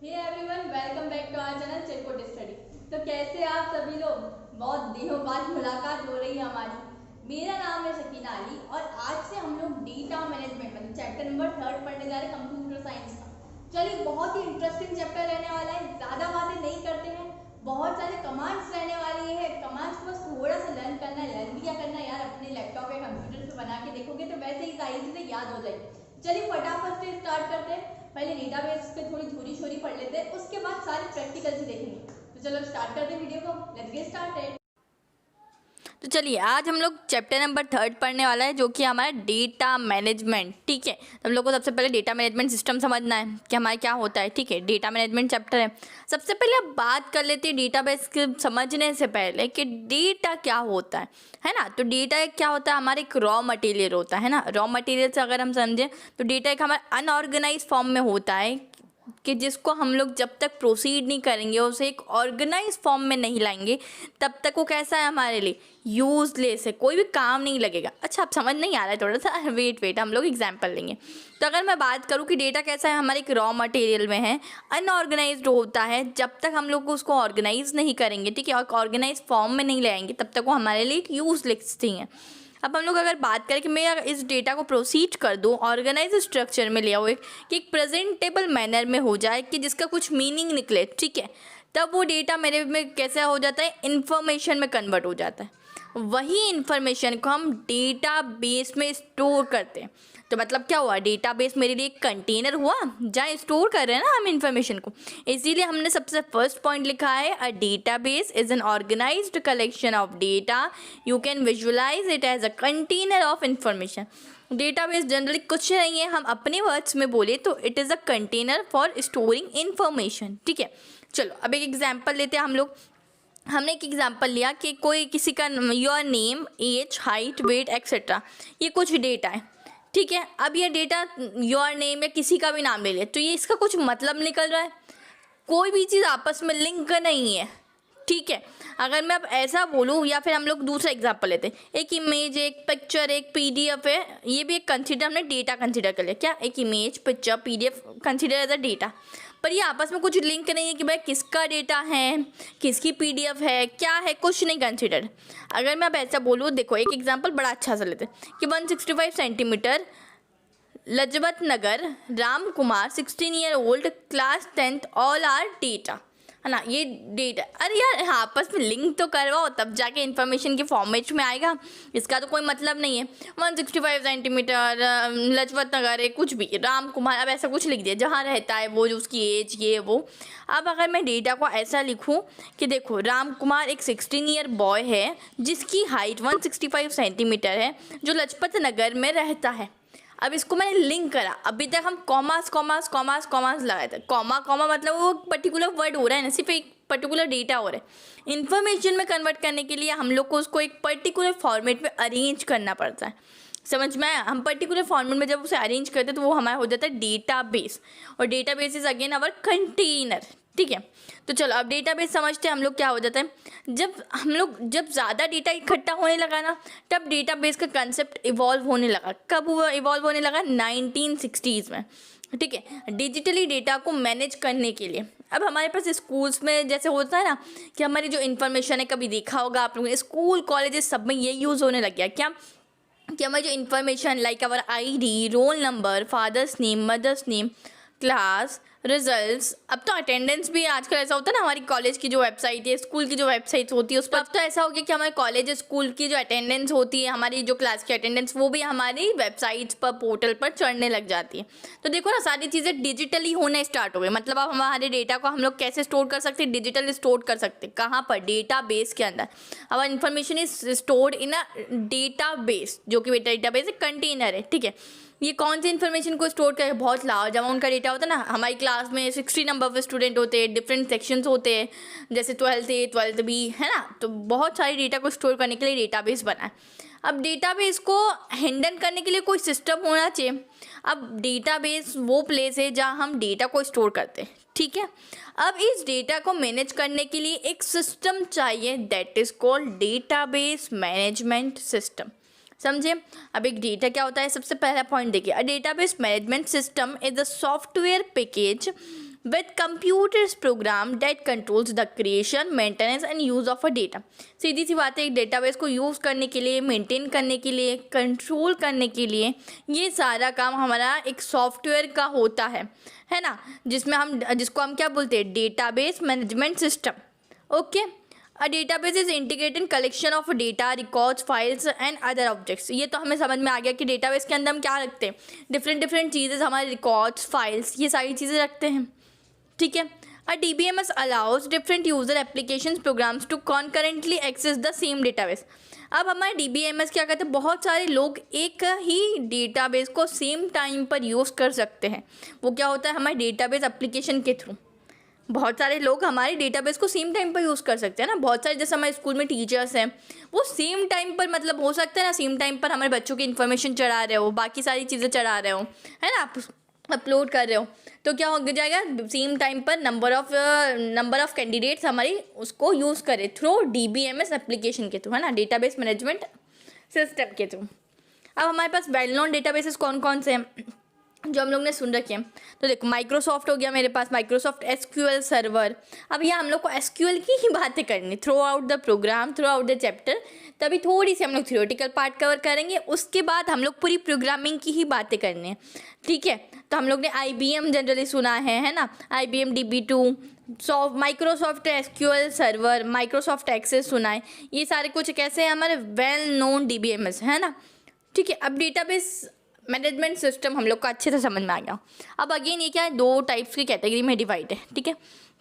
Hey everyone, welcome back to our channel Chirkut study. तो कैसे आप सभी लोग? बहुत दिनों बाद मुलाकात हो रही है हमारी। मेरा नाम है शकीना अली और आज से हम लोग डेटा मैनेजमेंट मतलब चैप्टर नंबर 3 पढ़ने जा रहे हैं, कंप्यूटर साइंस का। चलिए, बहुत ही इंटरेस्टिंग चैप्टर रहने वाला है। ज़्यादा बातें नहीं करते हैं, बहुत सारे कमांड्स रहने वाली है। कमांड्स को बस थोड़ा सा लर्न करना है। लर्न भी क्या करना है यार, अपने लैपटॉप या कंप्यूटर पे बना के देखोगे तो वैसे ही सारी चीज़ें याद हो जाएगी। चलिए फटाफट से स्टार्ट करते हैं। पहले डेटाबेस पे थोड़ी थोड़ी छोरी पढ़ लेते हैं, उसके बाद सारे प्रैक्टिकल से देखेंगे। तो चलो स्टार्ट करते हैं वीडियो को। Let's get started. तो चलिए आज हम लोग चैप्टर नंबर 3 पढ़ने वाला है जो कि हमारा डेटा मैनेजमेंट। ठीक है, तो हम लोग को सबसे पहले डेटा मैनेजमेंट सिस्टम समझना है कि हमारा क्या होता है। ठीक है, डेटा मैनेजमेंट चैप्टर है। सबसे पहले अब बात कर लेते हैं डेटाबेस के समझने से पहले कि डेटा क्या होता है ना। तो डेटा क्या होता है, हमारा एक रॉ मटेरियल होता है ना। रॉ मटेरियल से अगर हम समझें तो डेटा एक हमारा अनऑर्गेनाइज फॉर्म में होता है कि जिसको हम लोग जब तक प्रोसीड नहीं करेंगे, उसे एक ऑर्गेनाइज फॉर्म में नहीं लाएंगे, तब तक वो कैसा है हमारे लिए, यूजलेस है, कोई भी काम नहीं लगेगा। अच्छा, अब समझ नहीं आ रहा है थोड़ा सा, वेट हम लोग एग्जांपल लेंगे। तो अगर मैं बात करूँ कि डेटा कैसा है, हमारे एक रॉ मटेरियल में है, अनऑर्गेनाइज्ड होता है। जब तक हम लोग उसको ऑर्गेनाइज नहीं करेंगे, ठीक है, और ऑर्गेनाइज फॉर्म में नहीं लाएंगे, तब तक वो हमारे लिए यूजलेस थी है। अब हम लोग अगर बात करें कि मैं अगर इस डेटा को प्रोसीड कर दूँ, ऑर्गेनाइज स्ट्रक्चर में ले आओ, कि एक प्रेजेंटेबल मैनर में हो जाए कि जिसका कुछ मीनिंग निकले, ठीक है, तब वो डेटा मेरे में कैसा हो जाता है, इंफॉर्मेशन में कन्वर्ट हो जाता है। वही इंफॉर्मेशन को हम डेटा बेस में स्टोर करते हैं। तो मतलब क्या हुआ, डेटाबेस मेरे लिए एक कंटेनर हुआ जहाँ स्टोर कर रहे हैं ना हम इंफॉर्मेशन को। इसीलिए हमने सबसे फर्स्ट पॉइंट लिखा है, a database is an organised collection of data, you can visualise it as a container of information. Database generally कुछ नहीं है, हम अपने वर्ड्स में बोले तो it is a container for storing information. ठीक है, चलो अब एक एग्जाम्पल लेते हैं हम लोग। हमने एक एग्जांपल लिया कि कोई किसी का your name, age, height, weight etcetera, ये कुछ डेटा है। ठीक है, अब ये डेटा योर नेम या किसी का भी नाम ले ले तो ये इसका कुछ मतलब निकल रहा है, कोई भी चीज़ आपस में लिंक नहीं है। ठीक है, अगर मैं अब ऐसा बोलूँ, या फिर हम लोग दूसरा एग्जांपल लेते हैं, एक इमेज, एक पिक्चर, एक पीडीएफ है, ये भी एक कंसीडर, हमने डेटा कंसीडर कर लिया। क्या, एक image, picture, PDF consider as a data, पर ये आपस में कुछ लिंक नहीं है कि भाई किसका डेटा है, किसकी पीडीएफ है, क्या है, कुछ नहीं कंसीडर। अगर मैं अब ऐसा बोलूँ, देखो एक एग्जांपल बड़ा अच्छा सा लेते हैं कि 165 centimetre, Lajpat Nagar, Ram Kumar, 16 year old, class 10th, all are data, है ना। ये डेटा, अरे यार आपस में लिंक तो करवाओ तब जाके इन्फॉर्मेशन के फॉर्मेट में आएगा। इसका तो कोई मतलब नहीं है। 165 सेंटीमीटर, लजपत नगर है, कुछ भी, राम कुमार, अब ऐसा कुछ लिख दिया, जहाँ रहता है वो, जो उसकी एज, ये वो। अब अगर मैं डेटा को ऐसा लिखूं कि देखो राम कुमार एक 16 ईयर बॉय है जिसकी हाइट 165 सेंटीमीटर है, जो लजपत नगर में रहता है। अब इसको मैंने लिंक करा, अभी तक हम कॉमास कॉमास कॉमास कॉमास लगाए थे, कॉमा कॉमा मतलब वो पर्टिकुलर वर्ड हो रहा है ना, सिर्फ एक पर्टिकुलर डेटा हो रहा है। इन्फॉर्मेशन में कन्वर्ट करने के लिए हम लोग को उसको एक पर्टिकुलर फॉर्मेट में अरेंज करना पड़ता है। समझ में आया? हम पर्टिकुलर फॉर्मेट में जब उसे अरेंज करते हैं तो वो हमारा हो जाता है डेटाबेस, और database is again our container. ठीक है, तो चलो अब डेटाबेस समझते हैं हम लोग क्या हो जाता है। जब ज़्यादा डेटा इकट्ठा होने लगा ना, तब डेटाबेस का कंसेप्ट इवॉल्व होने लगा। कब हुआ इवॉल्व होने लगा? 1960s में। ठीक है, डिजिटली डेटा को मैनेज करने के लिए। अब हमारे पास स्कूल्स में जैसे होता है ना कि हमारी जो इन्फॉर्मेशन है, कभी देखा होगा आप लोगों ने, स्कूल कॉलेजेस सब में ये यूज़ होने लग गया क्या, कि हमारी जो information like our ID, roll number, father's name, mother's name, class, results, अब तो अटेंडेंस भी आजकल ऐसा होता है ना, हमारी कॉलेज की जो वेबसाइट है, स्कूल की जो वेबसाइट होती है उस पर अब तो ऐसा हो गया कि हमारे कॉलेज स्कूल की जो अटेंडेंस होती है, हमारी जो क्लास की अटेंडेंस, वो भी हमारी वेबसाइट्स पर, पोर्टल पर चढ़ने लग जाती है। तो देखो ना, सारी चीज़ें डिजिटली होने स्टार्ट हो गई। मतलब अब हमारे डेटा को हम लोग कैसे स्टोर कर सकते हैं, डिजिटल स्टोर कर सकते हैं। कहाँ पर? डेटा बेस के अंदर। अब information is stored in a data base, जो कि डेटा बेस कंटेनर है। ठीक है, ये कौन सी इन्फॉर्मेशन को स्टोर करके, बहुत लार्ज अमाउंट का डेटा होता है ना। हमारी क्लास में 60 नंबर ऑफ स्टूडेंट होते हैं, डिफरेंट सेक्शंस होते हैं, जैसे 12th A, 12th B, है ना। तो बहुत सारी डेटा को स्टोर करने के लिए डेटाबेस बना है। अब डेटाबेस को हैंडल करने के लिए कोई सिस्टम होना चाहिए। अब डेटाबेस वो प्लेस है जहाँ हम डेटा को स्टोर करते हैं। ठीक है, अब इस डेटा को मैनेज करने के लिए एक सिस्टम चाहिए, that is called database management system. समझे? अब एक डेटा क्या होता है, सबसे पहला पॉइंट देखिए, a database management system is a software package with computers program that controls the creation, maintenance and use of a data। सीधी सी बात है, एक डेटाबेस को यूज़ करने के लिए, मेंटेन करने के लिए, कंट्रोल करने के लिए, ये सारा काम हमारा एक सॉफ्टवेयर का होता है ना, जिसको हम क्या बोलते हैं, database management system. Okay, a database is integrated collection of data, records, files and other objects. ये तो हमें समझ में आ गया कि डेटाबेस के अंदर हम क्या रखते हैं, डिफरेंट चीज़ें, हमारे रिकॉर्ड्स, फाइल्स, ये सारी चीज़ें रखते हैं, ठीक है। A DBMS allows different user applications programs to concurrently access the same database. अब हमारे DBMS क्या कहते हैं, बहुत सारे लोग एक ही डेटाबेस को सेम टाइम पर यूज़ कर सकते हैं। वो क्या होता है, हमारे डेटाबेस एप्लीकेशन के थ्रू बहुत सारे लोग हमारे डेटाबेस को सेम टाइम पर यूज़ कर सकते हैं ना। बहुत सारे, जैसे हमारे स्कूल में टीचर्स हैं, वो सेम टाइम पर, मतलब हो सकता है ना, सेम टाइम पर हमारे बच्चों की इन्फॉर्मेशन चढ़ा रहे हो, बाकी सारी चीज़ें चढ़ा रहे हो, है ना, अपलोड कर रहे हो, तो क्या हो जाएगा, सेम टाइम पर नंबर ऑफ कैंडिडेट्स हमारी उसको यूज़ करें थ्रू DBMS एप्लीकेशन के थ्रू, है ना, डेटाबेस मैनेजमेंट सिस्टम के थ्रू। अब हमारे पास वेल नोन डेटाबेसेस कौन कौन से हैं जो हम लोग ने सुन रखे हैं, तो देखो माइक्रोसॉफ्ट हो गया मेरे पास, माइक्रोसॉफ्ट SQL सर्वर। अब यहाँ हम लोग को SQL की ही बातें करनी throughout the program, throughout the chapter. तभी थोड़ी सी हम लोग थ्योरेटिकल पार्ट कवर करेंगे, उसके बाद हम लोग पूरी प्रोग्रामिंग की ही बातें करनी है, ठीक है। तो हम लोग ने IBM जनरली सुना है ना, IBM DB2, Microsoft SQL server, Microsoft access सुना है। ये सारे कुछ कैसे हैं, हमारे वेल नोन DBMS, है ना, ठीक है। अब डेटाबेस मैनेजमेंट सिस्टम हम लोग को अच्छे से समझ में आ गया। अब अगेन ये क्या है, दो टाइप्स की कैटेगरी में डिवाइड है, ठीक है,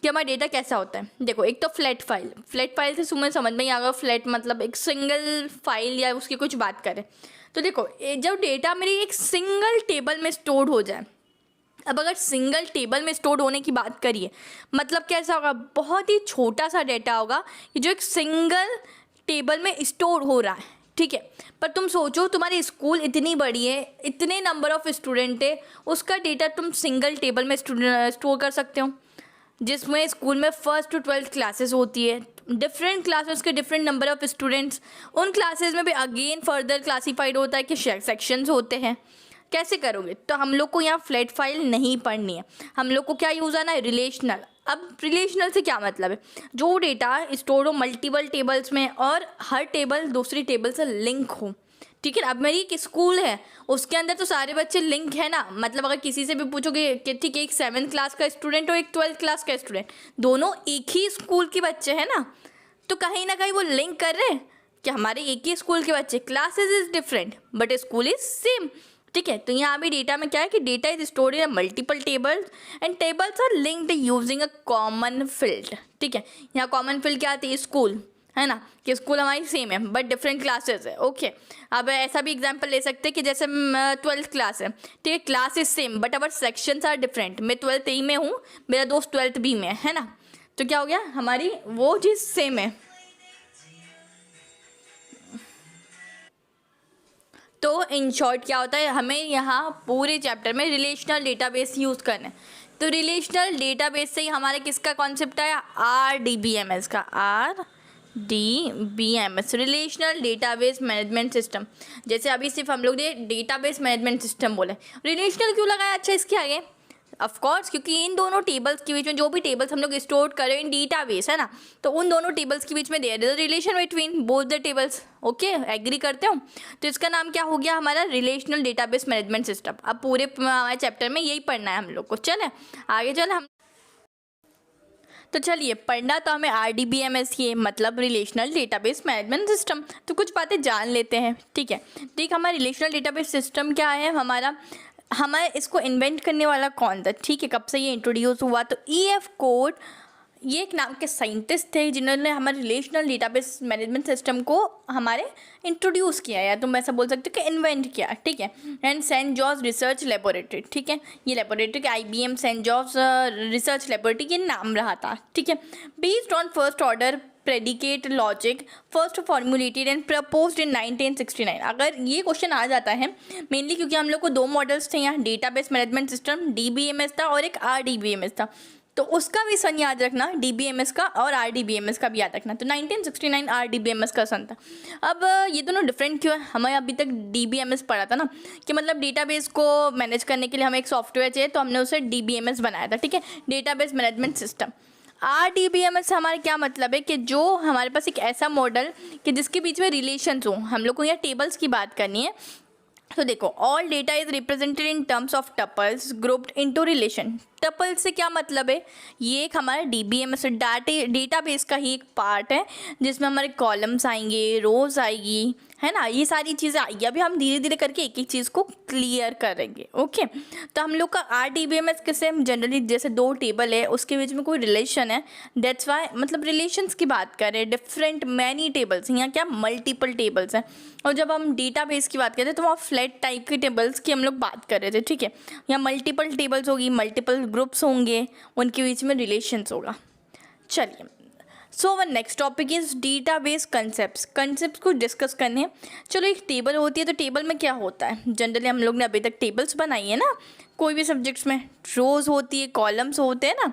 कि हमारा डेटा कैसा होता है। देखो, एक तो फ्लैट फाइल से समझ में ही आ गया, फ्लैट मतलब एक सिंगल फाइल या उसकी कुछ बात करें तो देखो, जब डेटा मेरी एक सिंगल टेबल में स्टोर हो जाए। अब अगर सिंगल टेबल में स्टोर होने की बात करिए, मतलब कैसा होगा, बहुत ही छोटा सा डेटा होगा जो एक सिंगल टेबल में स्टोर हो रहा है, ठीक है। पर तुम सोचो, तुम्हारी स्कूल इतनी बड़ी है, इतने नंबर ऑफ स्टूडेंट है, उसका डेटा तुम सिंगल टेबल में स्टोर कर सकते हो, जिसमें स्कूल में 1st to 12th क्लासेस होती है, डिफरेंट क्लासेस के डिफरेंट नंबर ऑफ स्टूडेंट्स, उन क्लासेस में भी अगेन फर्दर क्लासीफाइड होता है कि सेक्शंस होते हैं। कैसे करोगे, तो हम लोग को यहाँ फ्लैट फाइल नहीं पढ़नी है, हम लोग को क्या यूज़ आना है, रिलेशनल। अब रिलेशनल से क्या मतलब है, जो डेटा स्टोर हो मल्टीपल टेबल्स में और हर टेबल दूसरी टेबल से लिंक हो, ठीक है। अब मेरी एक स्कूल है, उसके अंदर तो सारे बच्चे लिंक है ना, मतलब अगर किसी से भी पूछोगे कि ठीक है, एक 7th क्लास का स्टूडेंट और एक 12th क्लास का स्टूडेंट, दोनों एक ही स्कूल के बच्चे हैं ना, तो कहीं ना कहीं वो लिंक कर रहे हैं कि हमारे एक ही स्कूल के बच्चे, classes is different but school is same, ठीक है। तो यहाँ भी डेटा में क्या है कि data is stored in multiple tables and tables are linked using a common field, ठीक है। यहाँ कॉमन फील्ड क्या आती है, स्कूल, है ना, कि स्कूल हमारी सेम है बट डिफरेंट क्लासेस है, ओके। अब ऐसा भी एग्जांपल ले सकते हैं कि जैसे 12th क्लास है, ठीक है, class is same but our sections are different, मैं 12th ए में हूँ, मेरा दोस्त 12th बी में है ना, तो क्या हो गया, हमारी वो चीज़ सेम है। तो इन शॉर्ट क्या होता है, हमें यहाँ पूरे चैप्टर में रिलेशनल डेटाबेस यूज़ करना है। तो रिलेशनल डेटाबेस से ही हमारे किसका कॉन्सेप्ट आया, RDBMS का, RDBMS, relational database management system. जैसे अभी सिर्फ हम लोग ने डेटाबेस मैनेजमेंट सिस्टम बोले, रिलेशनल क्यों लगाया, अच्छा इसके आगे, ऑफ कोर्स क्योंकि इन दोनों टेबल्स के बीच में जो भी टेबल्स हम लोग स्टोर करें इन डेटाबेस, है ना, तो उन दोनों टेबल्स के बीच में there is relation between both the tables, okay, agree करते हो। तो इसका नाम क्या हो गया, हमारा रिलेशनल डेटाबेस मैनेजमेंट सिस्टम। अब पूरे हमारे चैप्टर में यही पढ़ना है हम लोग को, चले आगे चले हम। तो चलिए, पढ़ना तो हमें RDBMS ही है, मतलब रिलेशनल डेटाबेस मैनेजमेंट सिस्टम। तो कुछ बातें जान लेते हैं, ठीक है। देख, हमारा रिलेशनल डेटाबेस सिस्टम क्या है, हमारे इसको इन्वेंट करने वाला कौन था, ठीक है, कब से ये इंट्रोड्यूस हुआ, तो EF कोड, ये एक नाम के साइंटिस्ट थे जिन्होंने हमारे रिलेशनल डेटाबेस मैनेजमेंट सिस्टम को हमारे इंट्रोड्यूस किया, या तुम ऐसा बोल सकते हो कि इन्वेंट किया, ठीक है। And Saint George research laboratory, ठीक है, ये लेबोरेटरी के IBM Saint George research laboratory ये नाम रहा था, ठीक है। Based on first order predicate logic first formulated and proposed in 1969। अगर ये क्वेश्चन आ जाता है मेनली क्योंकि हम लोग को दो मॉडल्स थे यहाँ, डेटाबेस मैनेजमेंट सिस्टम DBMS था और एक RDBMS था, तो उसका भी सन याद रखना, DBMS का, और RDBMS का भी याद रखना। तो 1969 RDBMS का सन था। अब ये दोनों डिफरेंट क्यों है? हमें अभी तक DBMS पढ़ा था ना, कि मतलब डेटाबेस को मैनेज करने के लिए हमें एक सॉफ्टवेयर चाहिए, तो हमने उसे DBMS बनाया था, ठीक है, डेटाबेस मैनेजमेंट सिस्टम। RDBMS से हमारा क्या मतलब है कि जो हमारे पास एक ऐसा मॉडल कि जिसके बीच में रिलेशंस हो, हम लोग को यहाँ टेबल्स की बात करनी है। तो देखो, all data is represented in terms of tuples grouped into relation. Tuple से क्या मतलब है? ये एक हमारा DBMS डेटाबेस का ही एक पार्ट है, जिसमें हमारे कॉलम्स आएंगे, रोज आएगी, है ना, ये सारी चीज़ें आएगी। अभी हम धीरे धीरे करके एक एक चीज़ को क्लियर करेंगे। ओके, तो हम लोग का RDBMS किससे, हम जनरली जैसे दो टेबल है उसके बीच में कोई रिलेशन है, दैट्स वाई मतलब रिलेशंस की बात करें, डिफरेंट मैनी टेबल्स, यहाँ क्या मल्टीपल टेबल्स हैं। और जब हम डेटाबेस की बात करते हैं तो वहाँ फ्लैट टाइप के टेबल्स की हम लोग बात कर रहे थे, ठीक है। यहाँ मल्टीपल टेबल्स होगी, मल्टीपल ग्रुप्स होंगे, उनके बीच में रिलेशंस होगा। चलिए, so one next topic is database concepts को डिस्कस करने हैं। चलो, एक टेबल होती है, तो टेबल में क्या होता है? जनरली हम लोग ने अभी तक टेबल्स बनाई है ना, कोई भी सब्जेक्ट्स में रोज होती है, कॉलम्स होते हैं ना।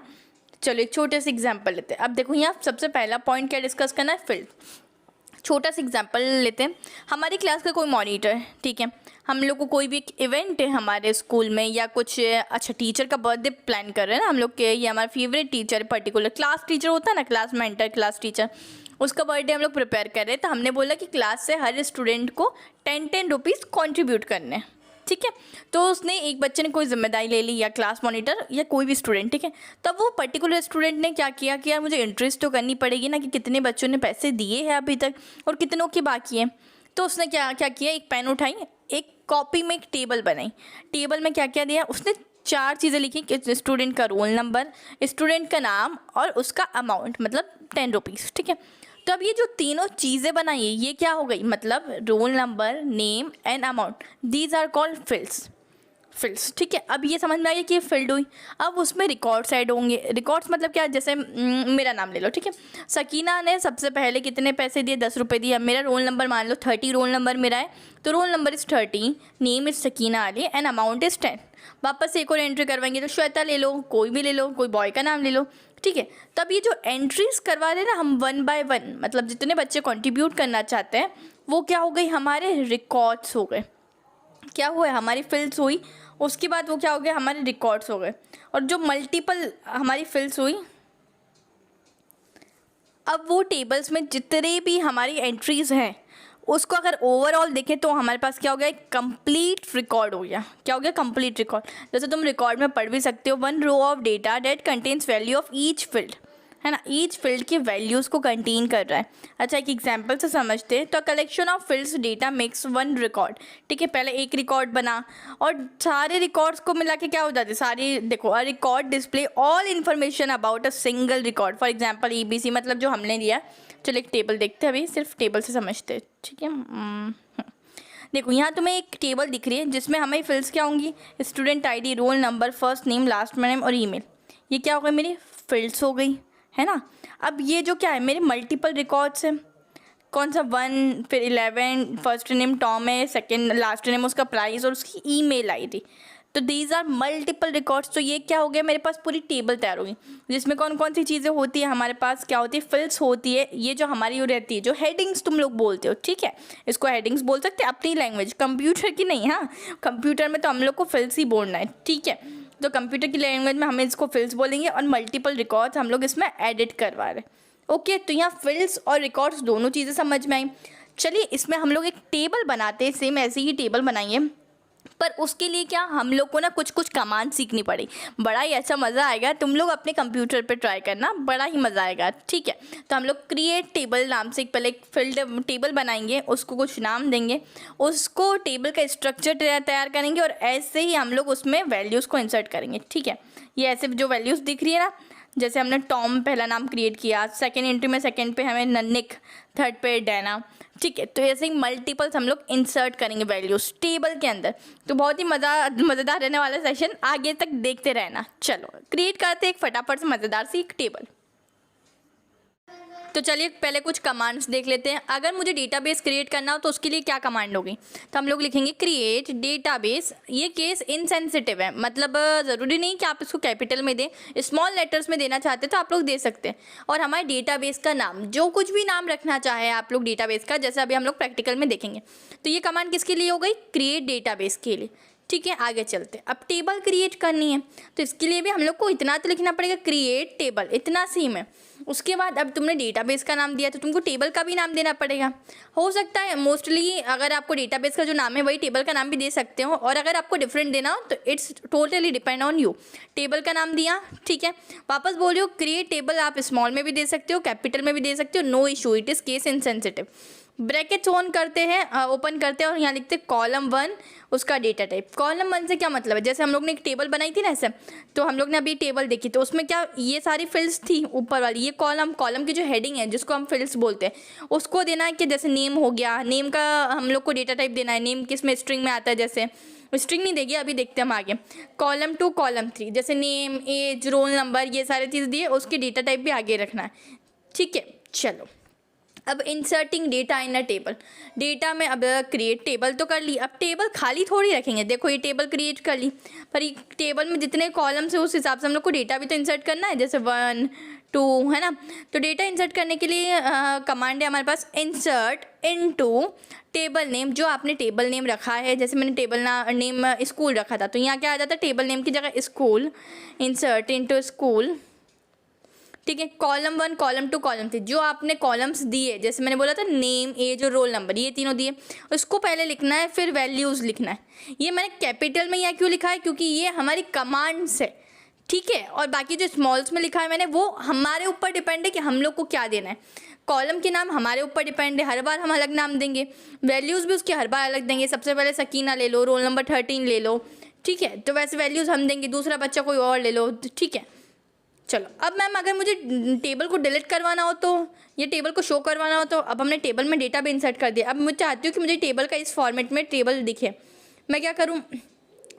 चलो एक छोटे से एग्जाम्पल लेते हैं। अब देखो, यहाँ सबसे पहला पॉइंट क्या डिस्कस करना है, फील्ड। छोटा सा एग्जाम्पल लेते हैं, हमारी क्लास का कोई मॉनिटर है, ठीक है, हम लोग को कोई भी एक इवेंट है हमारे स्कूल में, या कुछ अच्छा टीचर का बर्थडे प्लान कर रहे हैं ना हम लोग के, ये हमारा favourite teacher particular class teacher होता है ना, क्लास मेंटर, क्लास टीचर, उसका बर्थडे हम लोग प्रिपेयर कर रहे हैं। तो हमने बोला कि क्लास से हर स्टूडेंट को 10-10 रुपीज़ कॉन्ट्रीब्यूट करने हैं, ठीक है। तो उसने एक बच्चे ने कोई जिम्मेदारी ले ली, या क्लास मॉनिटर या कोई भी स्टूडेंट, ठीक है। तब वो पर्टिकुलर स्टूडेंट ने क्या किया कि यार मुझे इंटरेस्ट तो करनी पड़ेगी ना, कि कितने बच्चों ने पैसे दिए हैं अभी तक और कितनों के बाकी हैं। तो उसने क्या क्या किया, एक पेन उठाई, एक कॉपी में एक टेबल बनाई। टेबल में क्या क्या दिया, उसने 4 चीज़ें लिखी कि स्टूडेंट का रोल नंबर, स्टूडेंट का नाम और उसका अमाउंट, मतलब 10 रुपीज़, ठीक है। तो अब ये जो तीनों चीज़ें बनाई है, ये क्या हो गई, मतलब roll number, name and amount, these are called fields, ठीक है। अब ये समझ में आइए कि ये फील्ड हुई। अब उसमें रिकॉर्ड्स ऐड होंगे। रिकॉर्ड्स मतलब क्या, जैसे मेरा नाम ले लो, ठीक है, सकीना ने सबसे पहले कितने पैसे दिए, 10 रुपये दिया। मेरा रोल नंबर मान लो 30 रोल नंबर मेरा है, तो roll number is 30, name is Sakina Ali and amount is 10। वापस एक और एंट्री करवाएंगे, तो श्वेता ले लो, कोई भी ले लो, कोई बॉय का नाम ले लो, ठीक है। तब ये जो एंट्रीज करवा रहे हैं ना हम 1 by 1, मतलब जितने बच्चे कंट्रीब्यूट करना चाहते हैं वो क्या हो गई, हमारे रिकॉर्ड्स हो गए। क्या हुआ, हमारी फिल्ड्स हुई, उसके बाद वो क्या हो गया, हमारे रिकॉर्ड्स हो गए। और जो मल्टीपल हमारी फिल्ड्स हुई, अब वो टेबल्स में जितने भी हमारी एंट्रीज हैं उसको अगर ओवरऑल देखें तो हमारे पास क्या हो गया, एक कंप्लीट रिकॉर्ड हो गया। क्या हो गया, कंप्लीट रिकॉर्ड। जैसे तुम रिकॉर्ड में पढ़ भी सकते हो, 1 row of data date contains value of each field, है ना, ईच फील्ड की वैल्यूज़ को कंटेन कर रहा है। अच्छा, एक एग्जांपल से समझते हैं। तो collection of fields data makes 1 record, ठीक है। पहले एक रिकॉर्ड बना और सारे रिकॉर्ड्स को मिला के क्या हो जाते, सारी देखो, a record display all information about a single record. For example EBC, मतलब जो हमने लिया। चलो एक टेबल देखते हैं, अभी सिर्फ टेबल से समझते हैं, ठीक है। देखो, यहाँ तुम्हें एक टेबल दिख रही है जिसमें हमारी फील्ड्स क्या होंगी, student ID, roll number, first name, last name और ईमेल। ये क्या हो गई, मेरी फील्ड्स हो गई, है ना। अब ये जो क्या है, मेरे मल्टीपल रिकॉर्ड्स हैं। कौन सा, 1, फिर 11, फर्स्ट नेम टॉम है, सेकंड लास्ट नेम उसका प्राइस और उसकी ईमेल ID। तो दीज आर मल्टीपल रिकॉर्ड्स। तो ये क्या हो गया, मेरे पास पूरी टेबल तैयार होगी जिसमें कौन कौन सी चीज़ें होती है हमारे पास, क्या होती है, फिल्ड्स होती है। ये जो हमारी रहती है, जो हेडिंग्स तुम लोग बोलते हो, ठीक है, इसको हेडिंग्स बोल सकते हैं अपनी लैंग्वेज, कंप्यूटर की नहीं। हाँ, कंप्यूटर में तो हम लोग को फिल्ड्स ही बोलना है, ठीक है। तो कंप्यूटर की लैंग्वेज में हम इसको फिल्ड्स बोलेंगे और मल्टीपल रिकॉर्ड्स हम लोग इसमें एडिट करवा रहे हैं। ओके, तो यहाँ फिल्ड्स और रिकॉर्ड्स दोनों चीज़ें समझ में आई। चलिए, इसमें हम लोग एक टेबल बनाते हैं, सेम ऐसे ही टेबल बनाइए, पर उसके लिए क्या, हम लोग को ना कुछ कुछ कमांड सीखनी पड़ेगी। बड़ा ही अच्छा मज़ा आएगा, तुम लोग अपने कंप्यूटर पे ट्राई करना, बड़ा ही मज़ा आएगा, ठीक है। तो हम लोग क्रिएट टेबल नाम से पहले एक फील्ड टेबल बनाएंगे, उसको कुछ नाम देंगे, उसको टेबल का स्ट्रक्चर तैयार करेंगे और ऐसे ही हम लोग उसमें वैल्यूज़ को इंसर्ट करेंगे, ठीक है। ये ऐसे जो वैल्यूज़ दिख रही है ना, जैसे हमने टॉम पहला नाम क्रिएट किया, सेकेंड एंट्री में सेकेंड पे हमें ननिक, थर्ड पे डैना, ठीक है। तो ऐसे ही मल्टीपल्स हम लोग इंसर्ट करेंगे वैल्यूज टेबल के अंदर। तो बहुत ही मज़ेदार रहने वाला सेशन, आगे तक देखते रहना। चलो क्रिएट करते एक फटाफट से मज़ेदार सी एक टेबल। तो चलिए पहले कुछ कमांड्स देख लेते हैं। अगर मुझे डेटाबेस क्रिएट करना हो तो उसके लिए क्या कमांड होगी, तो हम लोग लिखेंगे क्रिएट डेटाबेस। ये केस इनसेंसिटिव है, मतलब ज़रूरी नहीं कि आप इसको कैपिटल में दें, स्मॉल लेटर्स में देना चाहते तो आप लोग दे सकते हैं। और हमारे डेटाबेस का नाम, जो कुछ भी नाम रखना चाहे आप लोग डेटाबेस का, जैसे अभी हम लोग प्रैक्टिकल में देखेंगे। तो ये कमांड किसके लिए हो गई, क्रिएट डेटाबेस के लिए। ठीक है, आगे चलते। अब टेबल क्रिएट करनी है तो इसके लिए भी हम लोग को इतना तो लिखना पड़ेगा, क्रिएट टेबल, इतना सेम है। उसके बाद अब तुमने डेटाबेस का नाम दिया तो तुमको टेबल का भी नाम देना पड़ेगा। हो सकता है मोस्टली अगर आपको डेटाबेस का जो नाम है वही टेबल का नाम भी दे सकते हो, और अगर आपको डिफरेंट देना हो तो it's totally depend on you. Table का नाम दिया, ठीक है, वापस बोलियो क्रिएट टेबल। आप स्मॉल में भी दे सकते हो, कैपिटल में भी दे सकते हो, no issue, it is case insensitive. Brackets on करते हैं, ओपन करते हैं और यहाँ लिखते हैं कॉलम 1, उसका डेटा टाइप। कॉलम 1 से क्या मतलब है, जैसे हम लोग ने एक टेबल बनाई थी ना ऐसे, तो हम लोग ने अभी टेबल देखी तो उसमें क्या ये सारी फिल्स थी ऊपर वाली, ये कॉलम की जो हेडिंग है जिसको हम फिल्स बोलते हैं उसको देना है कि जैसे नेम हो गया, नेम का हम लोग को डेटा टाइप देना है। नेम किस में स्ट्रिंग में आता है, जैसे स्ट्रिंग नहीं देगी, अभी देखते हैं हम आगे। कॉलम 2 कॉलम 3 जैसे नेम, एज, रोल नंबर, ये सारी चीज़ दिए, उसकी डेटा टाइप भी आगे रखना है। ठीक है, चलो अब इंसर्टिंग डेटा इन अ टेबल। डेटा में अब क्रिएट टेबल तो कर ली, अब टेबल खाली थोड़ी रखेंगे। देखो ये टेबल क्रिएट कर ली, पर ये टेबल में जितने कॉलम्स है उस हिसाब से हम लोग को डेटा भी तो इंसर्ट करना है, जैसे 1 2 है ना। तो डेटा इंसर्ट करने के लिए कमांड है हमारे पास इंसर्ट इनटू टेबल नेम। जो आपने टेबल नेम रखा है, जैसे मैंने टेबल नेम स्कूल रखा था तो यहाँ क्या आ जाता है, टेबल नेम की जगह स्कूल, इंसर्ट इनटू स्कूल। ठीक है, कॉलम 1 कॉलम 2 कॉलम 3 जो आपने कॉलम्स दिए, जैसे मैंने बोला था नेम, एज और रोल नंबर, ये तीनों दिए, उसको पहले लिखना है, फिर वैल्यूज़ लिखना है। ये मैंने कैपिटल में यहाँ क्यों लिखा है, क्योंकि ये हमारी कमांड्स है। ठीक है, और बाकी जो स्मॉल्स में लिखा है मैंने वो हमारे ऊपर डिपेंड है कि हम लोग को क्या देना है। कॉलम के नाम हमारे ऊपर डिपेंड है, हर बार हम अलग नाम देंगे। वैल्यूज़ भी उसके हर बार अलग देंगे। सबसे पहले सकीना ले लो, रोल नंबर 13 ले लो, ठीक है, तो वैसे वैल्यूज़ हम देंगे। दूसरा बच्चा कोई और ले लो, ठीक है। चलो अब मैम अगर मुझे टेबल को डिलीट करवाना हो तो, ये टेबल को शो करवाना हो तो, अब हमने टेबल में डेटा भी इंसर्ट कर दिया। अब मैं चाहती हूँ कि मुझे टेबल का इस फॉर्मेट में टेबल दिखे, मैं क्या करूँ,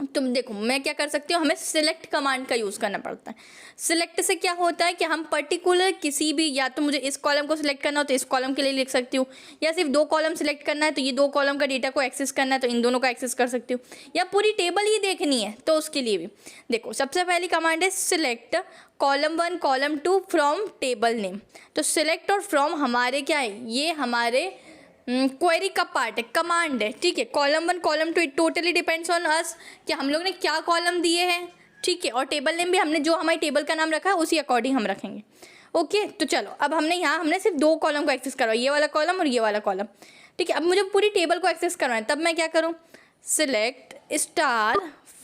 तुम देखो मैं क्या कर सकती हूँ, हमें सिलेक्ट कमांड का यूज़ करना पड़ता है। सिलेक्ट से क्या होता है कि हम पर्टिकुलर किसी भी, या तो मुझे इस कॉलम को सिलेक्ट करना हो तो इस कॉलम के लिए लिख सकती हूँ, या सिर्फ 2 कॉलम सिलेक्ट करना है तो ये 2 कॉलम का डेटा को एक्सेस करना है तो इन दोनों का एक्सेस कर सकती हूँ, या पूरी टेबल ही देखनी है तो उसके लिए भी। देखो सबसे पहली कमांड है select column 1 column 2 from table name. तो सिलेक्ट और फ्रॉम हमारे क्या है, ये हमारे क्वेरी का पार्ट है, कमांड है। ठीक है, column 1 column 2 it totally depends on us कि हम लोग ने क्या कॉलम दिए हैं। ठीक है, और टेबल नेम भी हमने जो हमारी टेबल का नाम रखा है उसी अकॉर्डिंग हम रखेंगे। ओके, तो चलो अब हमने सिर्फ 2 कॉलम को एक्सेस करवाया, ये वाला कॉलम और ये वाला कॉलम। ठीक है, अब मुझे पूरी टेबल को एक्सेस करवाना है, तब मैं क्या करूँ, select star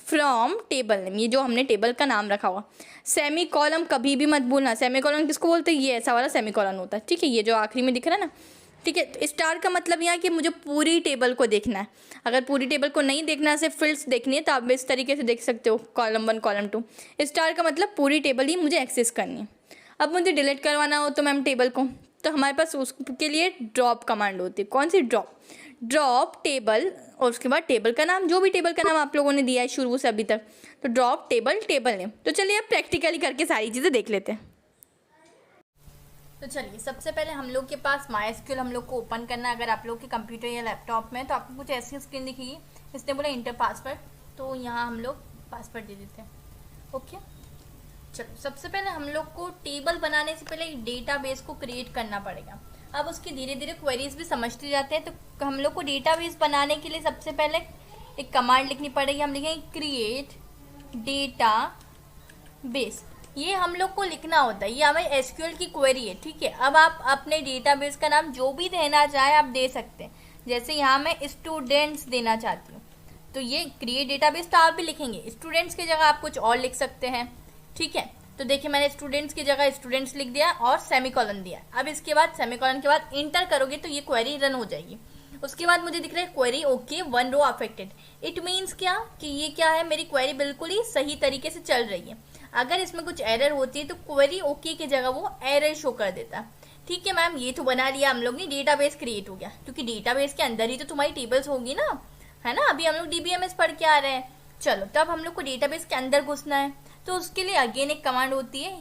from table name, ये जो हमने टेबल का नाम रखा हुआ। सेमी कॉलम कभी भी मत भूलना, सेमी कॉलम किसको बोलते हैं, ये ऐसा वाला सेमी कॉलम होता है। ठीक है, ये जो आखिरी में दिख रहा है ना। ठीक है, तो स्टार का मतलब यहाँ कि मुझे पूरी टेबल को देखना है। अगर पूरी टेबल को नहीं देखना है, सिर्फ फील्ड्स देखनी है, तो आप इस तरीके से देख सकते हो, कॉलम 1 कॉलम 2। स्टार का मतलब पूरी टेबल ही मुझे एक्सेस करनी है। अब मुझे डिलीट करवाना हो तो मैम टेबल को, तो हमारे पास उसके लिए ड्रॉप कमांड होती है। कौन सी, ड्रॉप टेबल, और उसके बाद टेबल का नाम, जो भी टेबल का नाम आप लोगों ने दिया है शुरू से अभी तक, तो ड्रॉप टेबल नेम। तो चलिए अब प्रैक्टिकली करके सारी चीज़ें देख लेते हैं। तो चलिए सबसे पहले हम लोग के पास MySQL हम लोग को ओपन करना है। अगर आप लोग के कंप्यूटर या लैपटॉप में, तो आपको कुछ ऐसी स्क्रीन दिखेगी, इसने बोला इंटर पासवर्ड, तो यहाँ हम लोग पासवर्ड दे देते हैं। ओके, चलो सबसे पहले हम लोग को टेबल बनाने से पहले डेटाबेस को क्रिएट करना पड़ेगा। अब उसकी धीरे धीरे क्वेरीज भी समझते जाते हैं। तो हम लोग को डेटाबेस बनाने के लिए सबसे पहले एक कमांड लिखनी पड़ेगी। हम लिखेंगे क्रिएट डेटाबेस, ये हम लोग को लिखना होता है, ये हमारी SQL की क्वेरी है। ठीक है, अब आप अपने डेटाबेस का नाम जो भी देना चाहे आप दे सकते हैं। जैसे यहाँ मैं स्टूडेंट्स देना चाहती हूँ, तो ये क्रिएट डेटाबेस तो आप भी लिखेंगे, स्टूडेंट्स की जगह आप कुछ और लिख सकते हैं। ठीक है, तो देखिए मैंने स्टूडेंट्स की जगह स्टूडेंट्स लिख दिया और सेमीकोलन दिया। अब इसके बाद सेमीकोलन के बाद इंटर करोगे तो ये क्वेरी रन हो जाएगी। उसके बाद मुझे दिख रहा है query okay 1 row affected. It means क्या कि ये क्या है, मेरी क्वेरी बिल्कुल ही सही तरीके से चल रही है। अगर इसमें कुछ एरर होती है तो क्वेरी ओके की जगह वो एरर शो कर देता। ठीक है मैम, ये तो बना लिया हम लोग ने, डेटाबेस क्रिएट हो गया, क्योंकि डेटाबेस के अंदर ही तो तुम्हारी टेबल्स होगी ना, है ना। अभी हम लोग DBMS पढ़ के आ रहे हैं। चलो तब हम लोग को डेटाबेस के अंदर घुसना है। तो उसके लिए अगेन एक कमांड होती है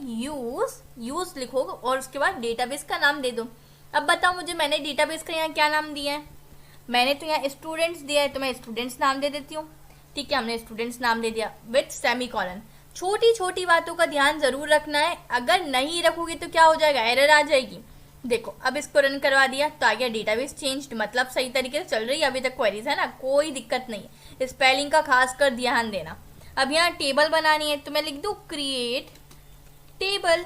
यूज लिखो और उसके बाद डेटाबेस का नाम दे दो। अब बताओ मुझे, मैंने डेटाबेस का यहाँ क्या नाम दिया है? मैंने तो यहाँ स्टूडेंट्स दिया है, तो मैं स्टूडेंट्स नाम दे देती हूँ। ठीक है, हमने स्टूडेंट्स नाम दे दिया विथ सेमीकोलन। छोटी छोटी बातों का ध्यान जरूर रखना है, अगर नहीं रखोगे तो क्या हो जाएगा, एरर आ जाएगी। देखो अब इसको रन करवा दिया तो आ गया डेटाबेस चेंज्ड, मतलब सही तरीके से चल रही है अभी तक क्वेरीज, है ना, कोई दिक्कत नहीं है। स्पेलिंग का खास कर ध्यान देना। अब यहाँ टेबल बनानी है तो मैं लिख दूँ क्रिएट टेबल।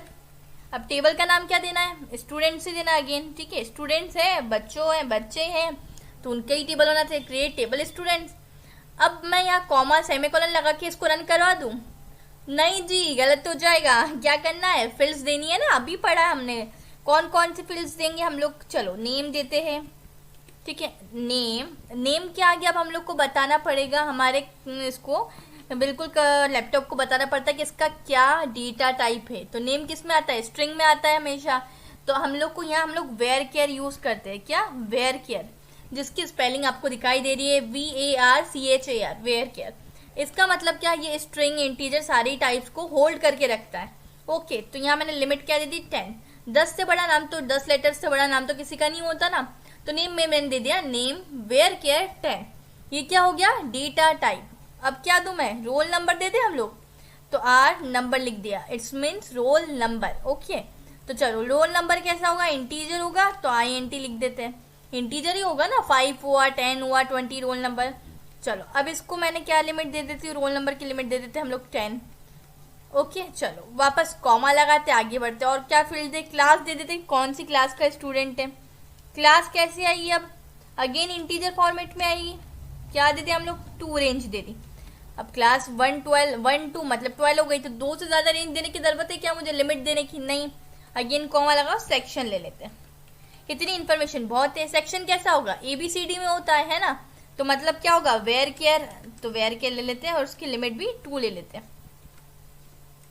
अब टेबल का नाम क्या देना है, स्टूडेंट से देना अगेन। ठीक है, स्टूडेंट्स है, बच्चे हैं तो उनके ही टेबल होना चाहिए, क्रिएट टेबल स्टूडेंट्स। अब मैं यहाँ कॉमा सेमीकोलन लगा के इसको रन करवा दूँ? नहीं जी, गलत हो जाएगा। क्या करना है, फील्ड्स देनी है ना, अभी पढ़ा है हमने कौन कौन सी फील्ड्स देंगे हम लोग। चलो नेम देते हैं। ठीक है, नेम क्या आ गया, अब हम लोग को बताना पड़ेगा, हमारे इसको बिल्कुल लैपटॉप को बताना पड़ता है कि इसका क्या डेटा टाइप है। तो नेम किस में आता है, स्ट्रिंग में आता है हमेशा। तो हम लोग को यहाँ हम लोग वेयर केयर यूज करते हैं। क्या, वेयर केयर, जिसकी स्पेलिंग आपको दिखाई दे रही है VARCHAR, वेयर केयर। इसका मतलब क्या, ये स्ट्रिंग इंटीजर सारी टाइप्स को होल्ड करके रखता है। ओके, तो यहाँ मैंने लिमिट क्या दे दी, 10। 10 से बड़ा नाम तो 10 लेटर्स से बड़ा नाम तो किसी का नहीं होता ना, तो नेम में मैंने दे दिया नेम वेयर केयर 10। ये क्या हो गया, डेटा टाइप। अब क्या दूं मैं, रोल नंबर दे दे हम लोग, तो R नंबर लिख दिया, it's means roll number. Okay, तो चलो रोल नंबर कैसा होगा, इंटीजर होगा तो INT लिख देते हैं, इंटीजर ही होगा ना, 5 हुआ, 10 हुआ, 20 रोल नंबर। चलो अब इसको मैंने क्या लिमिट दे देती हूँ, रोल नंबर की लिमिट दे देते हैं हम लोग 10। ओके, चलो वापस कॉमा लगाते आगे बढ़ते, और क्या फील्ड दे, क्लास दे देते, कौन सी क्लास का स्टूडेंट है। क्लास कैसी आएगी, अब अगेन इंटीजर फॉर्मेट में आएगी। क्या दे दिया हम लोग, 2 रेंज दे दी। अब क्लास 1 2 मतलब 12 हो गई, तो 2 से ज्यादा रेंज देने की जरूरत है क्या मुझे, लिमिट देने की, नहीं। अगेन कॉमा लगाओ, सेक्शन ले लेते हैं। इतनी इन्फॉर्मेशन बहुत है। सेक्शन कैसा होगा, ABCD में होता है ना, तो मतलब क्या होगा, वेयर केयर, तो वेयर केयर ले लेते हैं और उसकी लिमिट भी 2 ले लेते हैं,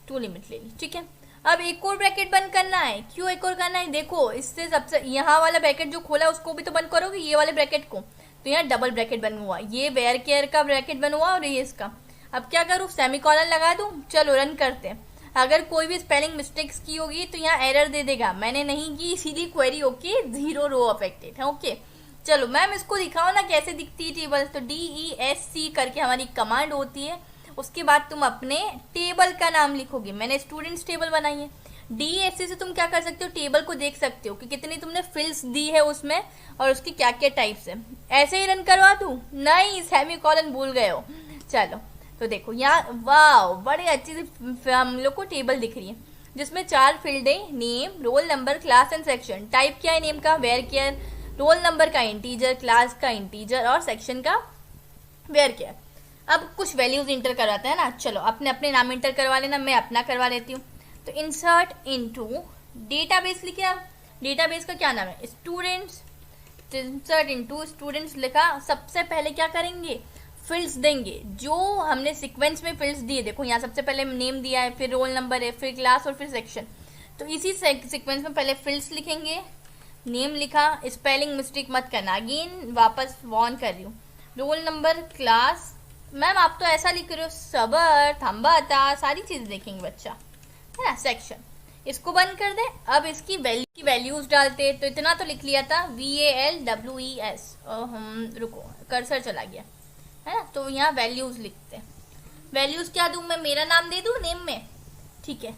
2 लिमिट ले ली। ठीक है, अब एक और ब्रैकेट बंद करना है। क्यों एक और करना है, देखो इससे सबसे यहाँ वाला ब्रैकेट जो खोला उसको भी तो बंद करोगे, ये वाले ब्रैकेट को, तो यहाँ डबल ब्रैकेट बन हुआ, ये वेयर केयर का ब्रैकेट बन हुआ और ये इसका। अब क्या करूँ, सेमीकोलन लगा दूँ। चलो रन करते हैं। अगर कोई भी स्पेलिंग मिस्टेक्स की होगी तो यहाँ एरर दे देगा, मैंने नहीं की इसीलिए क्वेरी होके 0 रो अफेक्टेड है। ओके, चलो मैम इसको दिखाओ ना कैसे दिखती है टेबल। तो DESC करके हमारी कमांड होती है, उसके बाद तुम अपने टेबल का नाम लिखोगे। मैंने स्टूडेंट्स टेबल बनाई है। DESC से तुम क्या कर सकते हो, टेबल को देख सकते हो कि कितनी तुमने फिल्स दी है उसमें और उसकी क्या क्या टाइप्स है। ऐसे ही रन करवा दूं, नहीं सेमीकोलन भूल गए हो। चलो तो देखो यहाँ, वाह बड़े अच्छे से हम लोग को टेबल दिख रही है जिसमें 4 फील्ड है, name, roll number, class and section. Type क्या है नेम का, वेयर केयर, रोल नंबर का इंटीजर, क्लास का इंटीजर और सेक्शन का वेयर केयर। अब कुछ वैल्यूज इंटर करवाते हैं ना, चलो अपने अपने नाम इंटर करवा लेना, मैं अपना करवा लेती हूँ। तो इंसर्ट इनटू डेटाबेस लिखा, डेटाबेस का क्या नाम है, स्टूडेंट्स। इंसर्ट इनटू स्टूडेंट्स लिखा। सबसे पहले क्या करेंगे, फील्ड्स देंगे जो हमने सीक्वेंस में फील्ड्स दिए। देखो यहाँ सबसे पहले नेम दिया है, फिर रोल नंबर है, फिर क्लास और फिर सेक्शन। तो इसी सीक्वेंस में पहले फील्ड्स लिखेंगे। नेम लिखा, स्पेलिंग मिस्टेक मत करना, अगेन वापस वॉर्न कर रही हूँ। रोल नंबर, क्लास, मैम आप तो ऐसा लिख रहे हो, सबर, थम्बाता, सारी चीज देखेंगे बच्चा, है ना। सेक्शन, इसको बंद कर दे। अब इसकी वैल्यूज डालते, तो इतना तो लिख लिया था, VALWES। रुको कर्सर चला गया, है ना। तो यहाँ वैल्यूज लिखते हैं। वैल्यूज क्या दूं मैं, मेरा नाम दे दूं नेम में, ठीक है।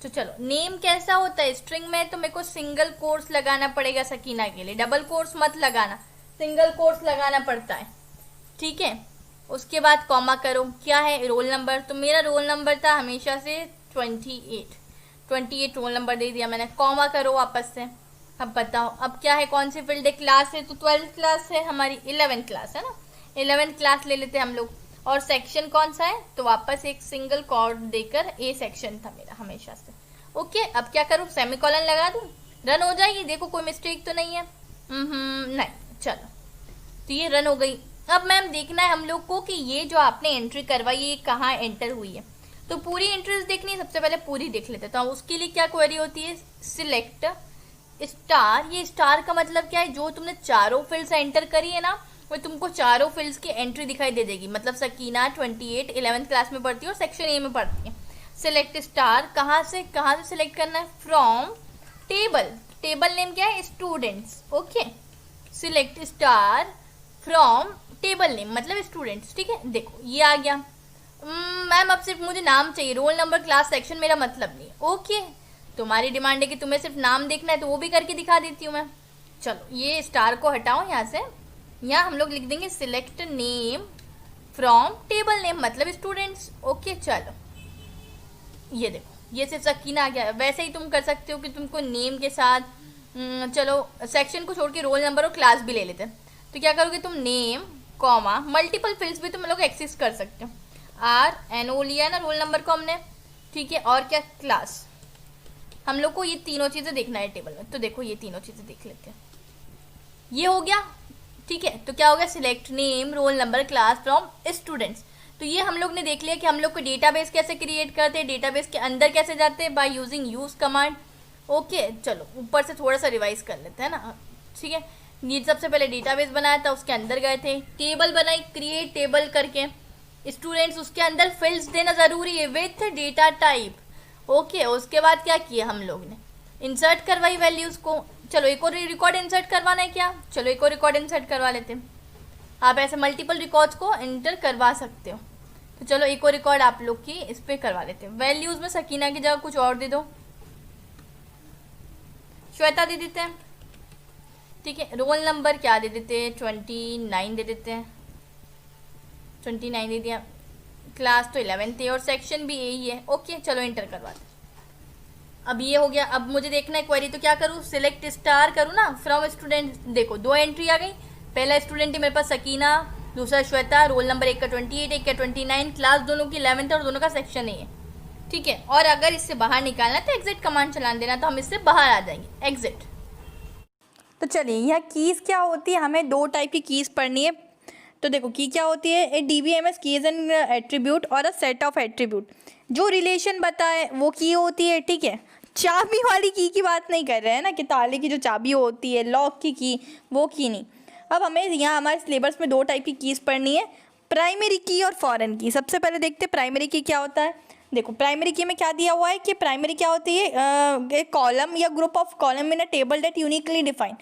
तो चलो नेम कैसा होता है, स्ट्रिंग में तो मेरे को सिंगल कोर्स लगाना पड़ेगा सकीना के लिए, डबल कोर्स मत लगाना, सिंगल कोर्स लगाना पड़ता है, ठीक है। उसके बाद कॉमा करो, क्या है रोल नंबर, तो मेरा रोल नंबर था हमेशा से 28 रोल नंबर दे दिया मैंने। कॉमा करो वापस से। अब बताओ अब क्या है, कौन सी फील्ड है, क्लास है, तो 12th क्लास है हमारी, 11th क्लास है ना, 11th क्लास ले लेते हैं हम लोग। और सेक्शन कौन सा है, तो वापस एक सिंगल कॉर्ड देकर ए सेक्शन था मेरा हमेशा से। ओके, अब क्या करूँ, सेमीकोलन लगा दूं, रन हो जाएगी। देखो कोई मिस्टेक तो नहीं है, नहीं, चलो तो ये रन हो गई। अब मैम देखना है हम लोग को कि ये जो आपने एंट्री करवाई ये कहाँ एंटर हुई है, तो पूरी एंट्रीज देखनी है। सबसे पहले पूरी देख लेते हैं। तो उसके लिए क्या क्वेरी होती है, सिलेक्ट स्टार। ये स्टार का मतलब क्या है, जो तुमने चारों फील्ड्स एंटर करी है ना, वो तुमको चारों फील्ड्स की एंट्री दिखाई दे देगी। मतलब सकीना 28 11th क्लास में पढ़ती है और सेक्शन ए में पढ़ती है। सिलेक्ट स्टार, कहाँ से सिलेक्ट करना है, फ्रॉम टेबल, टेबल नेम क्या है, students, okay, select star from table name मतलब स्टूडेंट्स, ठीक है। देखो ये आ गया। मैम अब सिर्फ मुझे नाम चाहिए, रोल नंबर क्लास सेक्शन मेरा मतलब नहीं, ओके, तुम्हारी डिमांड है कि तुम्हें सिर्फ नाम देखना है तो वो भी करके दिखा देती हूँ मैं। चलो ये स्टार को हटाओ यहाँ से, यहाँ हम लोग लिख देंगे select name from table name मतलब स्टूडेंट्स, ओके। चलो ये देखो ये सिर्फ सकीना आ गया। वैसे ही तुम कर सकते हो कि तुमको नेम के साथ चलो सेक्शन को छोड़ के रोल नंबर और क्लास भी ले लेते हैं, तो क्या करोगे तुम, नेम कॉमा मल्टीपल फील्ड्स भी तुम लोग एक्सेस कर सकते हो। RNO लिया ना रोल नंबर को हमने, ठीक है, और क्या, क्लास। हम लोग को ये तीनों चीज़ें देखना है टेबल में, तो देखो ये तीनों चीज़ें देख लेते हैं। ये हो गया, ठीक है। तो क्या हो गया, select name roll number class from students. तो ये हम लोग ने देख लिया कि हम लोग को डेटाबेस कैसे क्रिएट करते हैं, डेटाबेस के अंदर कैसे जाते हैं, by using use command, okay. चलो ऊपर से थोड़ा सा रिवाइज कर लेते हैं ना, ठीक है। ये सबसे पहले डेटाबेस बनाया था, उसके अंदर गए थे, टेबल बनाई, क्रिएट टेबल करके, स्टूडेंट्स, उसके अंदर फील्ड्स देना जरूरी है विथ डेटा टाइप, ओके। उसके बाद क्या किया हम लोग ने, इंसर्ट करवाई वैल्यूज को। चलो एक और रिकॉर्ड इंसर्ट करवाना है क्या, चलो एक और रिकॉर्ड इंसर्ट करवा लेते हैं। आप ऐसे मल्टीपल रिकॉर्ड्स को एंटर करवा सकते हो, तो चलो एक और रिकॉर्ड आप लोग की इस पे करवा लेते हैं। वैल्यूज में सकीना की जगह कुछ और दे दो, श्वेता दे देते हैं, ठीक है। रोल नंबर क्या दे देते हैं, 29 दे देते हैं, 29 दे दिया। क्लास तो 11th है और सेक्शन भी यही है, ओके। चलो एंटर करवाते हैं। अब ये हो गया। अब मुझे देखना है क्वेरी, तो क्या करूँ, सिलेक्ट स्टार करूँ ना फ्रॉम स्टूडेंट। देखो 2 एंट्री आ गई, पहला स्टूडेंट है मेरे पास सकीना, दूसरा श्वेता, रोल नंबर एक का 28, एक का 29, क्लास दोनों की 11th और दोनों का सेक्शन नहीं है, ठीक है। और अगर इससे बाहर निकालना तो एग्जिट कमांड चलान देना, तो हम इससे बाहर आ जाएंगे, एग्जिट। तो चलिए यहाँ कीज़ क्या होती है, हमें 2 टाइप की कीज़ पढ़नी है। तो देखो की क्या होती है, ए DBMS की इज एन एट्रीब्यूट और अ सेट ऑफ एट्रीब्यूट, जो रिलेशन बताए वो की होती है, ठीक है। चाबी वाली की बात नहीं कर रहे हैं ना, कि ताले की जो चाबी होती है, लॉक की वो की नहीं। अब हमें यहाँ हमारे सिलेबस में 2 टाइप की कीज़ पढ़नी है, प्राइमरी की और फॉरेन की। सबसे पहले देखते हैं प्राइमरी की क्या होता है। देखो प्राइमरी की में क्या दिया हुआ है कि प्राइमरी क्या होती है, एक कॉलम या group of column in a table that uniquely define.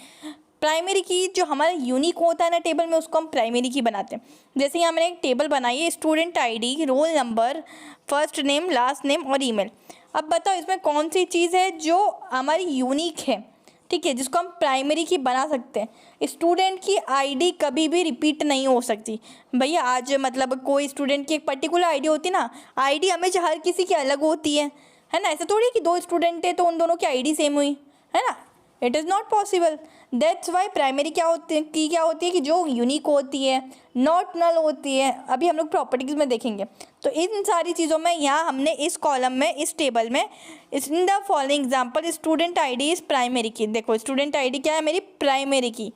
Primary की जो हमारा यूनिक होता है ना टेबल में, उसको हम प्राइमरी की बनाते हैं। जैसे यहाँ मैंने एक टेबल बनाई है, student ID, roll number, first name, last name और ईमेल। अब बताओ इसमें कौन सी चीज़ है जो हमारी यूनिक है, ठीक है, जिसको हम प्राइमरी की बना सकते हैं। स्टूडेंट की ID कभी भी रिपीट नहीं हो सकती भैया। आज मतलब कोई स्टूडेंट की एक पर्टिकुलर ID होती ना, ID हमेशा हर किसी की अलग होती है ना। ऐसा थोड़ी कि 2 स्टूडेंट है तो उन दोनों की ID सेम हुई, है ना, it is not possible. That's why primary क्या होती है कि जो यूनिक होती है, नॉट नल होती है। अभी हम लोग प्रॉपर्टीज़ में देखेंगे। तो इन सारी चीज़ों में यहाँ हमने इस कॉलम में, इस टेबल में, in the following example student ID is primary की। देखो स्टूडेंट ID क्या है, मेरी प्राइमरी की,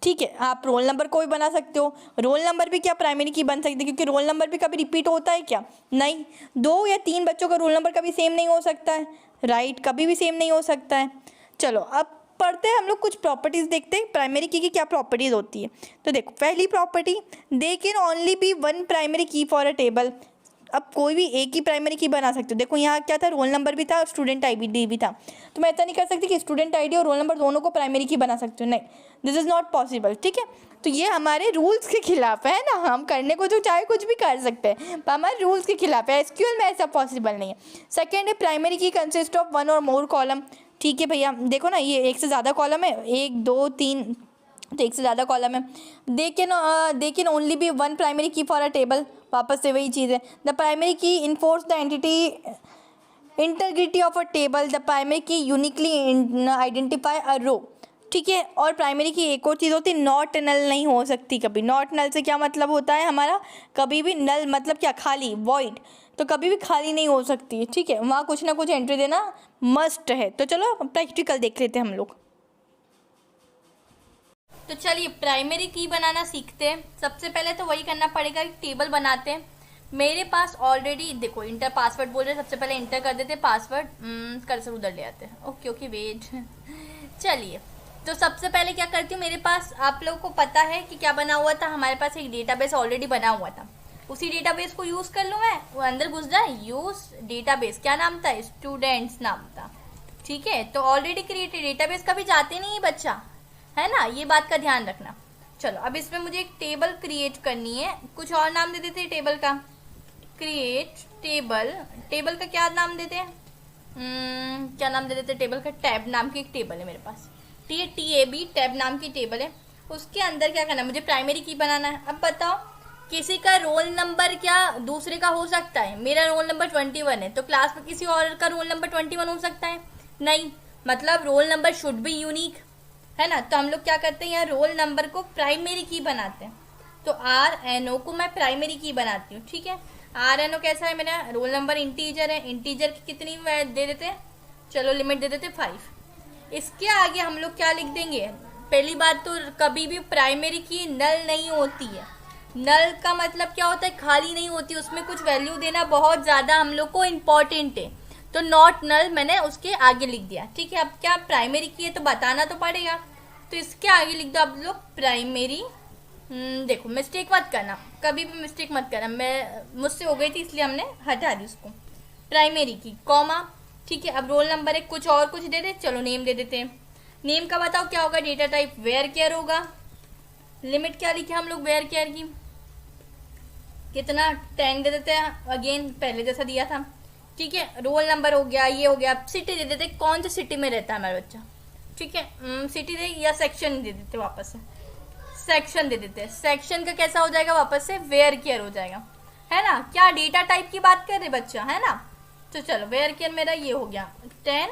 ठीक है। आप रोल नंबर को भी बना सकते हो, रोल नंबर भी क्या प्राइमरी की बन सकती है, क्योंकि रोल नंबर भी कभी रिपीट होता है क्या, नहीं। 2 या 3 बच्चों का रोल नंबर कभी सेम नहीं हो सकता है, राइट, कभी भी सेम नहीं हो सकता है। चलो अब पढ़ते हैं हम लोग, कुछ प्रॉपर्टीज़ देखते हैं प्राइमरी की क्या प्रॉपर्टीज़ होती है। तो देखो पहली property, they can only be 1 primary key for a table. अब कोई भी एक ही प्राइमरी की बना सकते हो। देखो यहाँ क्या था, रोल नंबर भी था और स्टूडेंट ID भी था, तो मैं ऐसा नहीं कर सकती कि स्टूडेंट ID और रोल नंबर दोनों को प्राइमरी की बना सकते हो, नहीं, दिस इज़ नॉट पॉसिबल, ठीक है। तो ये हमारे रूल्स के खिलाफ है ना, हम करने को तो चाहे कुछ भी कर सकते हैं, पर हमारे रूल्स के खिलाफ है। SQL में ऐसा पॉसिबल नहीं है। सेकेंड है, प्राइमरी की कंसिस्ट ऑफ 1 और मोर कॉलम, ठीक है भैया। देखो ना ये एक से ज़्यादा कॉलम है, 1 2 3, तो एक से ज़्यादा कॉलम है। They can only be 1 primary key for a table, वापस से वही चीज़ है। The primary key enforce the integrity of a table. The primary key uniquely identify a row, ठीक है। और प्राइमरी की एक और चीज़ होती है, नॉट नल नहीं हो सकती कभी। नॉट नल से क्या मतलब होता है हमारा, कभी भी नल मतलब क्या, खाली, वॉइड, तो कभी भी खाली नहीं हो सकती, ठीक है। वहाँ कुछ ना कुछ एंट्री देना मस्ट है। तो चलो प्रैक्टिकल देख लेते हैं हम लोग। तो चलिए प्राइमरी की बनाना सीखते हैं। सबसे पहले तो वही करना पड़ेगा, एक टेबल बनाते हैं। मेरे पास ऑलरेडी देखो इंटर पासवर्ड बोल रहे हैं, सबसे पहले इंटर कर देते हैं पासवर्ड, कर्सर उधर ले आते हैं, ओके वेट। चलिए तो सबसे पहले क्या करती हूँ, मेरे पास आप लोगों को पता है कि क्या बना हुआ था, हमारे पास एक डेटाबेस ऑलरेडी बना हुआ था। उसी डेटाबेस को यूज कर लूँ मैं, वो अंदर घुस जाए, यूज डेटाबेस, क्या नाम था, स्टूडेंट्स नाम था, ठीक है। तो ऑलरेडी क्रिएटेड डेटाबेस कभी जाते नहीं है बच्चा, है ना, ये बात का ध्यान रखना। चलो अब इसमें मुझे एक टेबल क्रिएट करनी है, कुछ और नाम दे देते हैं टेबल का, क्रिएट टेबल, टेबल का क्या नाम देते हैं, क्या नाम दे देते हैं टेबल का, टैब नाम की एक टेबल है मेरे पास, TAB टैब नाम की टेबल है। उसके अंदर क्या करना है, मुझे प्राइमरी की बनाना है। अब बताओ किसी का रोल नंबर क्या दूसरे का हो सकता है, मेरा रोल नंबर 21 है तो क्लास में किसी और का रोल नंबर 21 हो सकता है, नहीं, मतलब roll number should be unique, है ना। तो हम लोग क्या करते हैं, यहाँ रोल नंबर को प्राइमरी की बनाते हैं, तो RNO को मैं प्राइमरी की बनाती हूँ, ठीक है। RNO कैसा है, मेरा रोल नंबर इंटीजर है, इंटीजर की कितनी दे देते हैं, चलो लिमिट दे देते 5। इसके आगे हम लोग क्या लिख देंगे, पहली बात तो कभी भी प्राइमरी की नल नहीं होती है, नल का मतलब क्या होता है, खाली नहीं होती, उसमें कुछ वैल्यू देना बहुत ज़्यादा हम लोग को इम्पॉर्टेंट है, तो नॉट नल मैंने उसके आगे लिख दिया, ठीक है। अब क्या प्राइमरी की है तो बताना तो पड़ेगा, तो इसके आगे लिख दो आप लोग प्राइमरी। देखो मिस्टेक मत करना, कभी भी मिस्टेक मत करना, मैं मुझसे हो गई थी इसलिए हमने हटा दी उसको, प्राइमरी की कॉमा, ठीक है। अब रोल नंबर है, कुछ और कुछ दे दे, चलो नेम दे देते हैं, नेम का बताओ क्या होगा, डेटा टाइप वेयर केयर होगा, लिमिट क्या लिखे हम लोग वेयर केयर की, कितना 10 दे देते हैं, अगेन पहले जैसा दिया था, ठीक है। रोल नंबर हो गया, ये हो गया, सिटी दे देते कौन सी सिटी में रहता है हमारा बच्चा, ठीक है, सिटी दे या सेक्शन दे देते, वापस से सेक्शन दे देते हैं, सेक्शन का कैसा हो जाएगा, वापस से वेयर केयर हो जाएगा, है ना। क्या डेटा टाइप की बात कर रहे बच्चा, है ना। तो चलो वेयर केयर मेरा ये हो गया 10,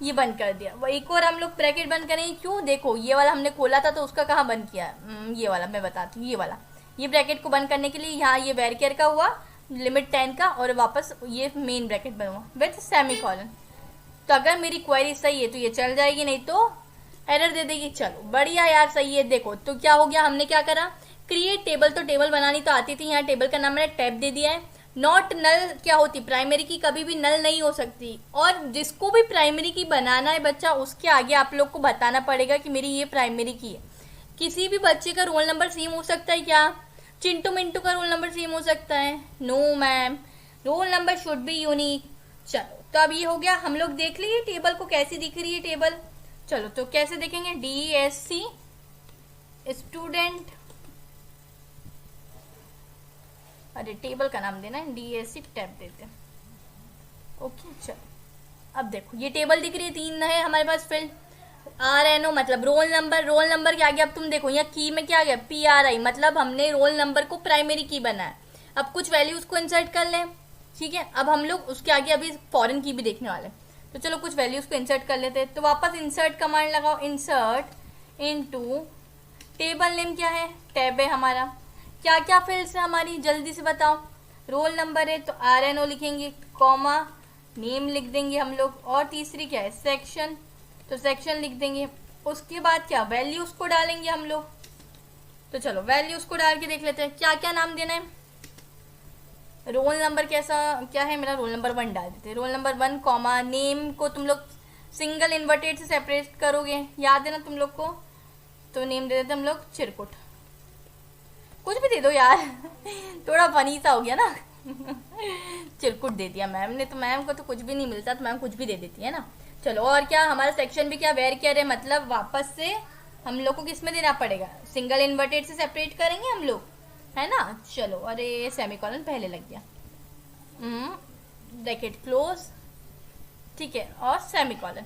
ये बंद कर दिया। वो एक और हम लोग ब्रैकेट बंद करेंगे, क्यों, देखो ये वाला हमने खोला था तो उसका कहाँ बंद किया, ये वाला मैं बताती हूँ, ये वाला, ये ब्रैकेट को बंद करने के लिए यहाँ ये वेयर केयर का हुआ, लिमिट 10 का, और वापस ये मेन ब्रैकेट बना विथ सेमी कॉलन। तो अगर मेरी क्वेरी सही है तो ये चल जाएगी, नहीं तो एरर दे देगी। चलो बढ़िया यार, सही है। देखो तो क्या हो गया, हमने क्या करा, क्रिएट टेबल, तो टेबल बनानी तो आती थी, यहाँ टेबल का नाम मैंने टैब दे दिया है। नॉट नल क्या होती, प्राइमरी की कभी भी नल नहीं हो सकती, और जिसको भी प्राइमरी की बनाना है बच्चा, उसके आगे आप लोग को बताना पड़ेगा कि मेरी ये प्राइमरी की है। किसी भी बच्चे का रोल नंबर सेम हो सकता है क्या, चिंटू मिंटू का रोल नंबर सेम हो सकता है, no ma'am, roll number should be unique. चलो तो अब ये हो गया, हम लोग देख लिए टेबल को कैसी दिख रही है टेबल। चलो तो कैसे देखेंगे, DSC स्टूडेंट, अरे टेबल का नाम देना है, DSC टैब देते हैं, ओके। चलो अब देखो ये टेबल दिख रही है, 3 है हमारे पास फील्ड, RNO मतलब रोल नंबर, रोल नंबर के आगे अब तुम देखो यहाँ की में क्या आ गया, PRI, मतलब हमने रोल नंबर को प्राइमरी की बनाया। अब कुछ वैल्यूज को इंसर्ट कर लें, ठीक है। अब हम लोग उसके आगे अभी फॉरेन की भी देखने वाले, तो चलो कुछ वैल्यूज को इंसर्ट कर लेते हैं। तो वापस इंसर्ट कमांड लगाओ, इंसर्ट इनटू टेबल नेम क्या है, टैब है हमारा, क्या क्या फील्ड्स है हमारी, जल्दी से बताओ। रोल नंबर है तो RNO लिखेंगे, कॉमा नेम लिख देंगे हम लोग, और तीसरी क्या है, सेक्शन, तो सेक्शन लिख देंगे। उसके बाद क्या, वैल्यूज को डालेंगे हम लोग। तो चलो वैल्यूज को डाल के देख लेते हैं क्या क्या नाम देना है। रोल नंबर कैसा क्या है मेरा, रोल नंबर 1 डाल देते हैं, रोल नंबर 1 कॉमा नेम को तुम लोग सिंगल इन्वर्टेड से सेपरेट करोगे, याद है ना तुम लोग को। तो नेम दे देते हम लोग चिरकुट, कुछ भी दे दो यार थोड़ा फनी सा हो गया ना चिरकुट दे दिया मैम ने, तो मैम को तो कुछ भी नहीं मिलता, तो मैम कुछ भी दे देती है ना। चलो और क्या, हमारा सेक्शन भी क्या वेयर केयर है, मतलब वापस से हम लोग को किस में देना पड़ेगा, सिंगल इन्वर्टेड से सेपरेट करेंगे हम लोग, है ना। चलो अरे सेमीकोलन पहले लग गया, ब्रैकेट क्लोज, ठीक है, और सेमीकोलन।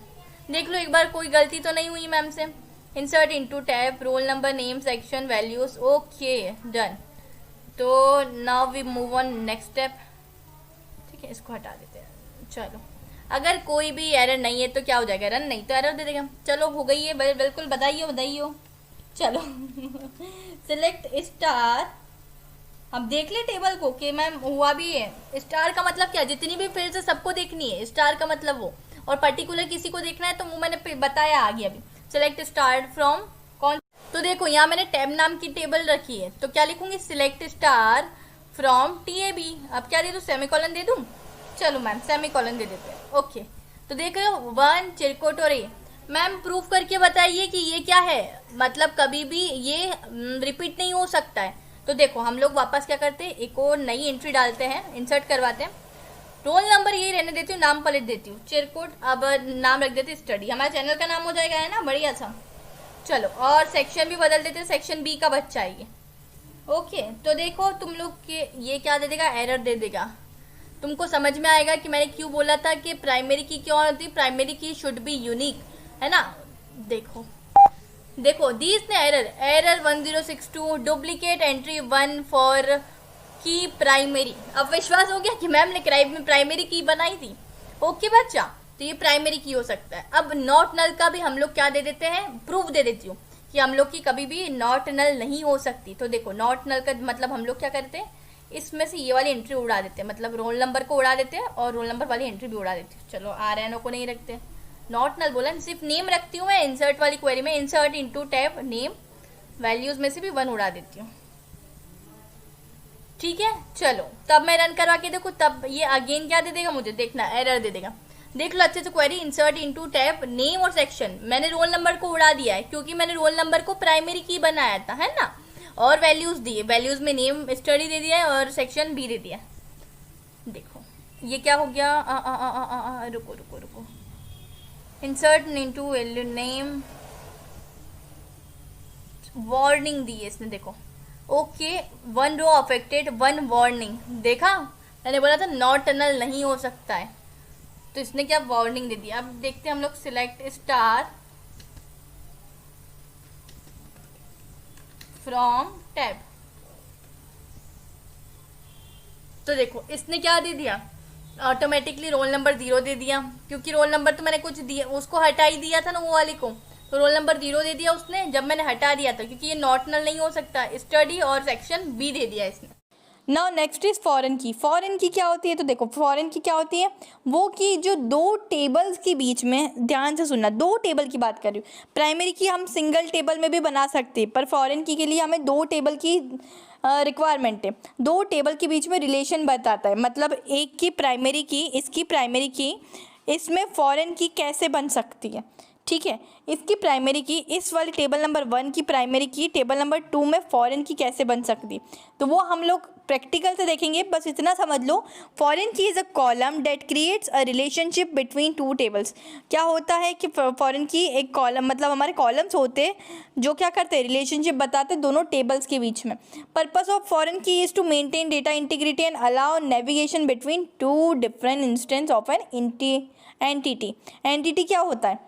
देख लो एक बार कोई गलती तो नहीं हुई मैम से। Insert into tab, roll number, name, section, values, okay done. तो now we move on next step, ठीक है, इसको हटा देते हैं। चलो अगर कोई भी एरर नहीं है तो क्या हो जाएगा, रन, नहीं तो एरर दे देगा। चलो हो गई है, बिल्कुल बताइए बताइए। चलो सिलेक्ट स्टार, अब देख ले टेबल को कि मैम हुआ भी है। स्टार का मतलब क्या, जितनी भी फील्ड है सबको देखनी है, स्टार का मतलब वो, और पर्टिकुलर किसी को देखना है तो वो मैंने बताया आगे अभी। सिलेक्ट स्टार फ्रॉम कौन, तो देखो यहाँ मैंने टैब नाम की टेबल रखी है, तो क्या लिखूंगी, सिलेक्ट स्टार फ्रॉम TAB। अब क्या दे दूँ, सेमीकोलन दे दूँ, चलो मैम सेमीकोलन दे देते हैं, ओके। तो देख रहे हो 1 चिरकुट और ए। मैम प्रूफ करके बताइए कि ये क्या है, मतलब कभी भी ये रिपीट नहीं हो सकता है, तो देखो हम लोग वापस क्या करते हैं, एक और नई एंट्री डालते हैं, इंसर्ट करवाते हैं। रोल नंबर यही रहने देती हूँ, नाम पलट देती हूँ चिरकुट, अब नाम रख देते स्टडी, हमारे चैनल का नाम हो जाएगा, है ना, बढ़िया सा। चलो और सेक्शन भी बदल देते हैं, सेक्शन बी का बच्चा है ये। ओके, तो देखो तुम लोग के ये क्या दे देगा, एरर दे देगा। तुमको समझ में आएगा कि मैंने क्यों बोला था कि प्राइमरी की क्यों होती, प्राइमरी की शुड बी यूनिक, है ना। देखो देखो दी इसने एरर 1062 डुप्लीकेट एंट्री 1 फॉर की प्राइमरी। अब विश्वास हो गया कि मैम ने प्राइमरी की बनाई थी। ओके बच्चा, तो ये प्राइमरी की हो सकता है। अब नॉट नल का भी हम लोग क्या दे देते हैं, प्रूफ दे देती हूँ कि हम लोग की कभी भी नॉट नल नहीं हो सकती। तो देखो नॉट नल का मतलब हम लोग क्या करते हैं, इसमें से ये वाली एंट्री उड़ा देते हैं, मतलब रोल नंबर को उड़ा देते हैं और रोल नंबर वाली एंट्री भी उड़ा देते हैं। चलो RNO को नहीं रखते, नॉट नल बोला, सिर्फ नेम रखती हूँ मैं। इंसर्ट वाली क्वेरी में insert into tab name, values में से भी 1 उड़ा देती हूँ। ठीक है, चलो तब मैं रन करवा के देखो, तब ये अगेन क्या दे देगा मुझे, देखना एरर दे देगा। देख लो अच्छे से query, insert into tab name और सेक्शन। मैंने रोल नंबर को उड़ा दिया है क्योंकि मैंने रोल नंबर को प्राइमरी की बनाया था, है ना, और वैल्यूज दिए, वैल्यूज में नेम स्टडी दे दिया है और सेक्शन बी दे दिया। देखो ये क्या हो गया, रुको रुको रुको, insert into value name, warning दी है इसने, देखो ओके 1 रो अफेक्टेड 1 वार्निंग। देखा मैंने बोला था नॉट नल नहीं हो सकता है, तो इसने क्या वार्निंग दे दिया। अब देखते हैं हम लोग, सिलेक्ट स्टार फ्रॉम टैब। तो देखो इसने क्या दे दिया, ऑटोमेटिकली रोल नंबर 0 दे दिया, क्योंकि रोल नंबर तो मैंने कुछ दिया, उसको हटा ही दिया था ना वो वाले को, तो रोल नंबर 0 दे दिया उसने जब मैंने हटा दिया था, क्योंकि ये नॉट नल नहीं हो सकता। स्टडी और सेक्शन बी दे दिया इसने। नाउ नेक्स्ट इज फॉरेन की। फॉरेन की क्या होती है, तो देखो फॉरेन की क्या होती है, वो की जो 2 टेबल्स के बीच में, ध्यान से सुनना, 2 टेबल की बात कर रही हूँ। प्राइमरी की हम सिंगल टेबल में भी बना सकते हैं, पर फॉरेन की के लिए हमें 2 टेबल की रिक्वायरमेंट है। 2 टेबल के बीच में रिलेशन बताता है, मतलब एक की प्राइमरी की, इसकी प्राइमरी की, इसमें फॉरेन की कैसे बन सकती है। ठीक है, इसकी प्राइमरी की, इस वाली टेबल नंबर 1 की प्राइमरी की टेबल नंबर 2 में फॉरेन की कैसे बन सकती, तो वो हम लोग प्रैक्टिकल से देखेंगे। बस इतना समझ लो, foreign key is a column that creates a relationship between 2 tables. क्या होता है कि फॉरेन की एक कॉलम, मतलब हमारे कॉलम्स होते हैं जो क्या करते हैं, रिलेशनशिप बताते हैं दोनों टेबल्स के बीच में। Purpose of foreign key is to maintain data integrity and allow navigation between 2 different instance of an entity. Entity क्या होता है,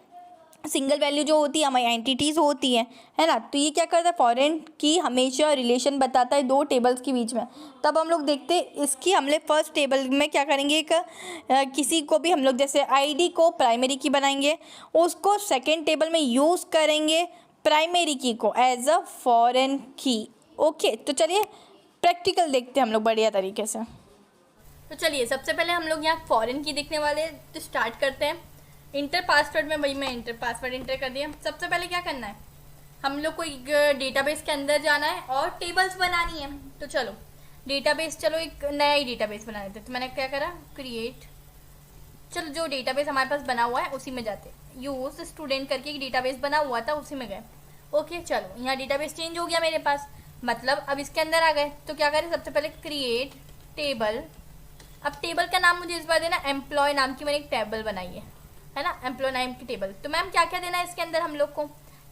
सिंगल वैल्यू जो होती है हमारी एंटिटीज़ होती है ना। तो ये क्या करता है, फॉरेन की हमेशा रिलेशन बताता है 2 टेबल्स के बीच में। तब हम लोग देखते हैं इसकी, हम लोग फर्स्ट टेबल में क्या करेंगे, एक किसी को भी हम लोग जैसे आईडी को प्राइमरी की बनाएंगे, उसको सेकेंड टेबल में यूज़ करेंगे प्राइमरी की को एज अ फॉरेन की। ओके, तो चलिए प्रैक्टिकल देखते हैं हम लोग बढ़िया तरीके से। तो चलिए सबसे पहले हम लोग यहाँ फॉरेन की देखने वाले, तो स्टार्ट करते हैं। इंटर पासवर्ड में भाई मैं इंटर पासवर्ड इंटर कर दिया। सबसे पहले क्या करना है, हम लोग को एक डेटाबेस के अंदर जाना है और टेबल्स बनानी है। तो चलो डेटाबेस, चलो एक नया ही डेटाबेस बना लेते। तो मैंने क्या करा, क्रिएट, चलो जो डेटाबेस हमारे पास बना हुआ है उसी में जाते, यूज स्टूडेंट करके एक डेटाबेस बना हुआ था उसी में गए। ओके, चलो यहाँ डेटाबेस चेंज हो गया मेरे पास, मतलब अब इसके अंदर आ गए। तो क्या करें, सबसे पहले क्रिएट टेबल। अब टेबल का नाम मुझे इस बार देना एम्प्लॉय नाम की, मैंने एक टेबल बनाई है ना, एम्प्लॉय नाम की टेबल। तो मैम क्या क्या देना है इसके अंदर हम लोग को,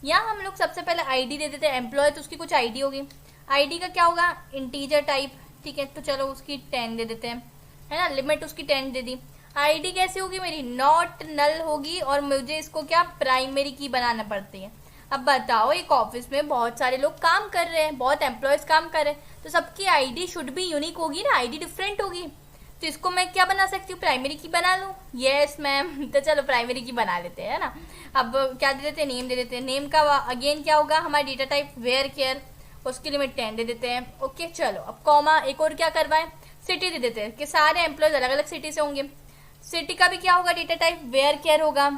यहाँ हम लोग सबसे पहले आईडी दे देते हैं। एम्प्लॉय तो उसकी कुछ आईडी होगी, आईडी का क्या होगा, इंटीजर टाइप। ठीक है, तो चलो उसकी 10 दे देते हैं, है ना, लिमिट उसकी 10 दे दी। आईडी कैसी होगी मेरी, नॉट नल होगी, और मुझे इसको क्या प्राइमरी की बनाना पड़ती है। अब बताओ, एक ऑफिस में बहुत सारे लोग काम कर रहे हैं, बहुत एम्प्लॉयज काम कर रहे हैं, तो सबकी आईडी शुड भी यूनिक होगी ना, आईडी डिफरेंट होगी। तो इसको मैं क्या बना सकती हूँ, प्राइमरी की बना लूँ। यस मैम, तो चलो प्राइमरी की बना लेते हैं, है ना। अब क्या दे देते हैं, नेम दे देते हैं। नेम का अगेन क्या होगा, हमारा डेटा टाइप वेयर केयर, उसकी लिमिट 10 दे देते हैं। ओके, चलो अब कॉमा, एक और क्या करवाएं, सिटी दे देते हैं कि सारे एम्प्लॉयज अलग अलग सिटी से होंगे। सिटी का भी क्या होगा, डेटा टाइप वेयर केयर होगा।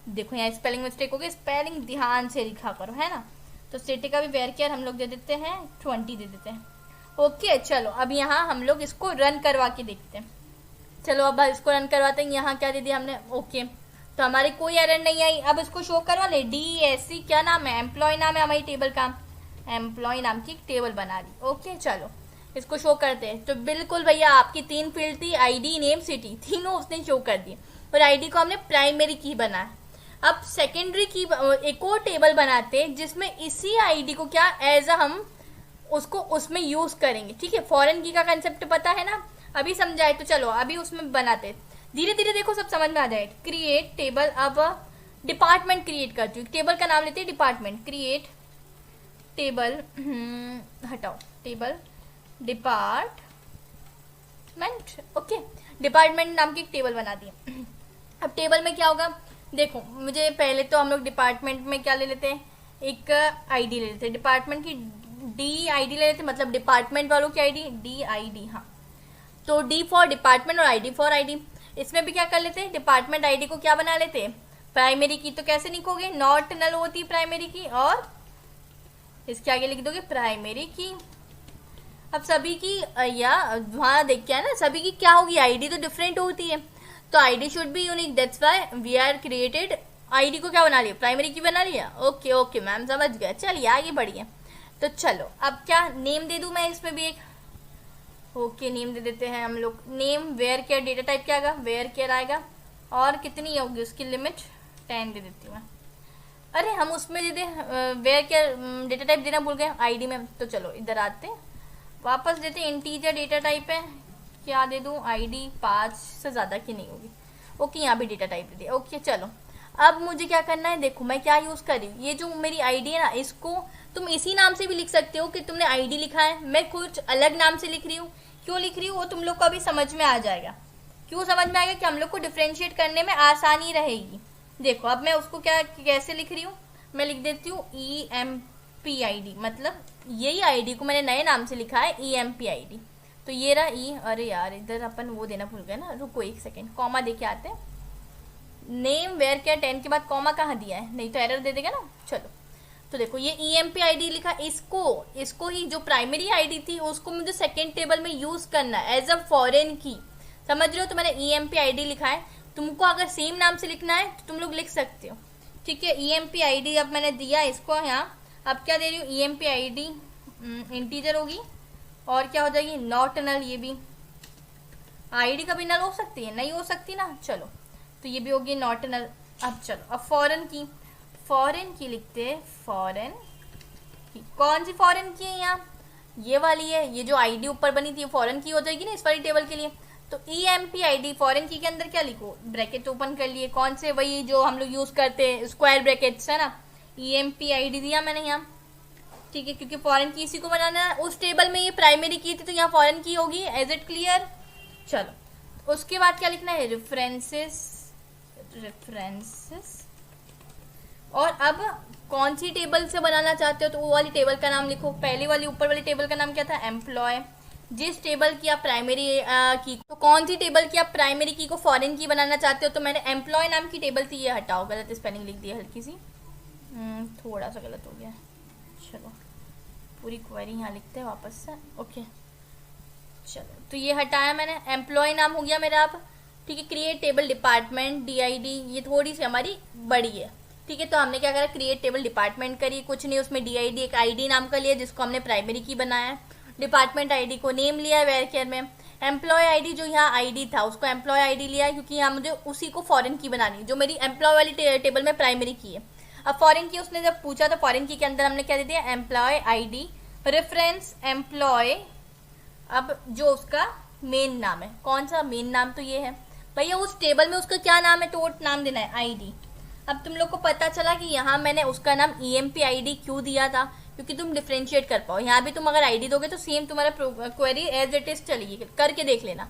देखो यहाँ स्पेलिंग मिस्टेक होगी, स्पेलिंग ध्यान से लिखा करो, है ना। तो सिटी का भी वेयर केयर हम लोग दे देते हैं, 20 दे देते हैं। ओके, चलो अब यहाँ हम लोग इसको रन करवा के देखते हैं। चलो अब इसको रन करवाते हैं। यहाँ क्या दे दिया हमने, ओके, तो हमारी कोई एरर नहीं आई। अब इसको शो करवा ले, DSC क्या नाम है, एम्प्लॉय नाम है हमारी टेबल का, एम्प्लॉय नाम की टेबल बना दी। ओके चलो इसको शो करते हैं। तो बिल्कुल भैया आपकी 3 फील्ड थी, आईडी नेम सिटी, तीनों उसने शो कर दी और आईडी को हमने प्राइमरी की बनाया। अब सेकेंडरी की एक और टेबल बनाते हैं जिसमें इसी आईडी को क्या एज अ हम उसको उसमें यूज करेंगे। ठीक है, फॉरेन की का कंसेप्ट पता है ना, अभी समझाए तो चलो अभी उसमें बनाते धीरे धीरे, देखो सब समझ में आ जाए। क्रिएट टेबल, अब डिपार्टमेंट क्रिएट करती हूँ, टेबल का नाम लेते हैं डिपार्टमेंट। क्रिएट टेबल, हटाओ टेबल डिपार्टमेंट। ओके, डिपार्टमेंट नाम की एक टेबल बना दी। अब टेबल में क्या होगा, देखो मुझे पहले तो हम लोग डिपार्टमेंट में क्या ले लेते हैं, एक आईडी ले लेते हैं, डिपार्टमेंट की डी आईडी ले लेते हैं, मतलब डिपार्टमेंट वालों की आईडी डी आईडी। हाँ, तो डी फॉर डिपार्टमेंट और आईडी फॉर आईडी। इसमें भी क्या कर लेते हैं, डिपार्टमेंट आईडी को क्या बना लेते हैं, प्राइमरी की। तो कैसे लिखोगे, नॉट नल होती प्राइमरी की, और इसके आगे लिख दोगे प्राइमरी की। अब सभी की या वहां देख के है ना, सभी की क्या होगी, आईडी तो डिफरेंट होती है, तो ID should be unique, that's why we are created. ID को क्या बना लिया, प्राइमरी की बना लिया। ओके ओके मैम समझ गया, चलिए आगे बढ़िए। तो चलो अब क्या नेम दे दूं मैं इसमें भी एक, ओके नेम दे देते हैं हम लोग। Name varchar, data type क्या आएगा, वेयर केयर आएगा, और कितनी होगी उसकी लिमिट, 10 दे देती हूँ मैं। अरे हम उसमें दे दें वेयर केयर, डेटा टाइप देना भूल गए आईडी में। तो चलो इधर आते वापस देते, इंटीजर डेटा टाइप है, क्या दे दूं, आईडी 5 से ज़्यादा की नहीं होगी। ओके यहाँ भी डेटा टाइप दे दिया। ओके चलो अब मुझे क्या करना है, देखो मैं क्या यूज़ कर रही हूँ, ये जो मेरी आईडी है ना, इसको तुम इसी नाम से भी लिख सकते हो कि तुमने आईडी लिखा है, मैं कुछ अलग नाम से लिख रही हूँ। क्यों लिख रही हूँ वो तुम लोग को अभी समझ में आ जाएगा। क्यों समझ में आएगा कि हम लोग को डिफ्रेंशिएट करने में आसानी रहेगी। देखो अब मैं उसको क्या कैसे लिख रही हूँ, मैं लिख देती हूँ EMPID, मतलब यही आईडी को मैंने नए नाम से लिखा है EMPID। तो ये रहा ई, अरे यार इधर अपन वो देना भूल गए ना, रुको एक सेकेंड, कॉमा देके आते हैं। नेम वेयर केयर 10 के बाद कॉमा कहाँ दिया है, नहीं तो एरर दे देगा ना। चलो तो देखो ये EMPID लिखा, इसको ही जो प्राइमरी आईडी थी उसको मुझे सेकेंड टेबल में यूज करना है एज अ फॉरेन की, समझ रहे हो। तो मैंने EMPID लिखा है, तुमको अगर सेम नाम से लिखना है तो तुम लोग लिख सकते हो। ठीक है, EMPID अब मैंने दिया इसको यहाँ। अब क्या दे रही हूँ, EMPID इंटीजर होगी, और क्या हो जाएगी, नॉट नल। ये भी आईडी कभी नल हो सकती है, नहीं हो सकती ना। चलो तो ये भी होगी नॉट नल। अब चलो अब फॉरेन की लिखते हैं, फॉरेन की। कौन सी फॉरेन की है यहाँ, ये वाली है, ये जो आईडी ऊपर बनी थी फॉरेन की हो जाएगी ना इस वाली टेबल के लिए। तो EMPID फॉरेन की के अंदर क्या लिखो, ब्रैकेट ओपन कर लिए, कौन से, वही जो हम लोग यूज करते हैं स्क्वायर ब्रैकेट्स है ना। EMPID दिया मैंने यहाँ, ठीक है, क्योंकि फॉरेन की इसी को बनाना है। उस टेबल में ये प्राइमरी की थी तो यहाँ फॉरेन की होगी, एज इट क्लियर। चलो उसके बाद क्या लिखना है, रेफरेंसेस। और अब कौन सी टेबल से बनाना चाहते हो तो वो वाली टेबल का नाम लिखो। पहली वाली ऊपर वाली टेबल का नाम क्या था, एम्प्लॉय। जिस टेबल की आप प्राइमरी की, तो कौन सी टेबल की आप प्राइमरी की को फॉरेन की बनाना चाहते हो, तो मैंने एम्प्लॉय नाम की टेबल थी, ये हटाओ, गलत स्पेलिंग लिख दी है हल्की सी, थोड़ा सा गलत हो गया। चलो पूरी क्वेरी यहाँ लिखते हैं वापस से। ओके चलो तो ये हटाया मैंने, एम्प्लॉय नाम हो गया मेरा अब। ठीक है, क्रिएट टेबल डिपार्टमेंट DID, ये थोड़ी सी हमारी बड़ी है। ठीक है, तो हमने क्या करा, क्रिएट टेबल डिपार्टमेंट करी, कुछ नहीं, उसमें DID एक आईडी नाम का लिया जिसको हमने प्राइमरी की बनाया है। डिपार्टमेंट आईडी को नेम लिया है वेयर केयर में। एम्प्लॉय आईडी जो यहाँ आईडी था उसको एम्प्लॉय आईडी लिया है, क्योंकि यहाँ मुझे उसी को फॉरेन की बनानी, जो मेरी एम्प्लॉय वाली टेबल में प्राइमरी की है। अब फॉरेन की उसने जब पूछा तो फॉरेन की के अंदर हमने क्या दे दिया, एम्प्लॉय आईडी रेफरेंस एम्प्लॉय। अब जो उसका मेन नाम है, कौन सा मेन नाम, तो ये है भैया उस टेबल में उसका क्या नाम है, तो नाम देना है आईडी। अब तुम लोग को पता चला कि यहाँ मैंने उसका नाम EMPID क्यों दिया था, क्योंकि तुम डिफ्रेंशिएट कर पाओ। यहाँ भी तुम अगर आईडी दोगे तो सेम तुम्हारा क्वेरी एज इट इज चलेगी, करके देख लेना।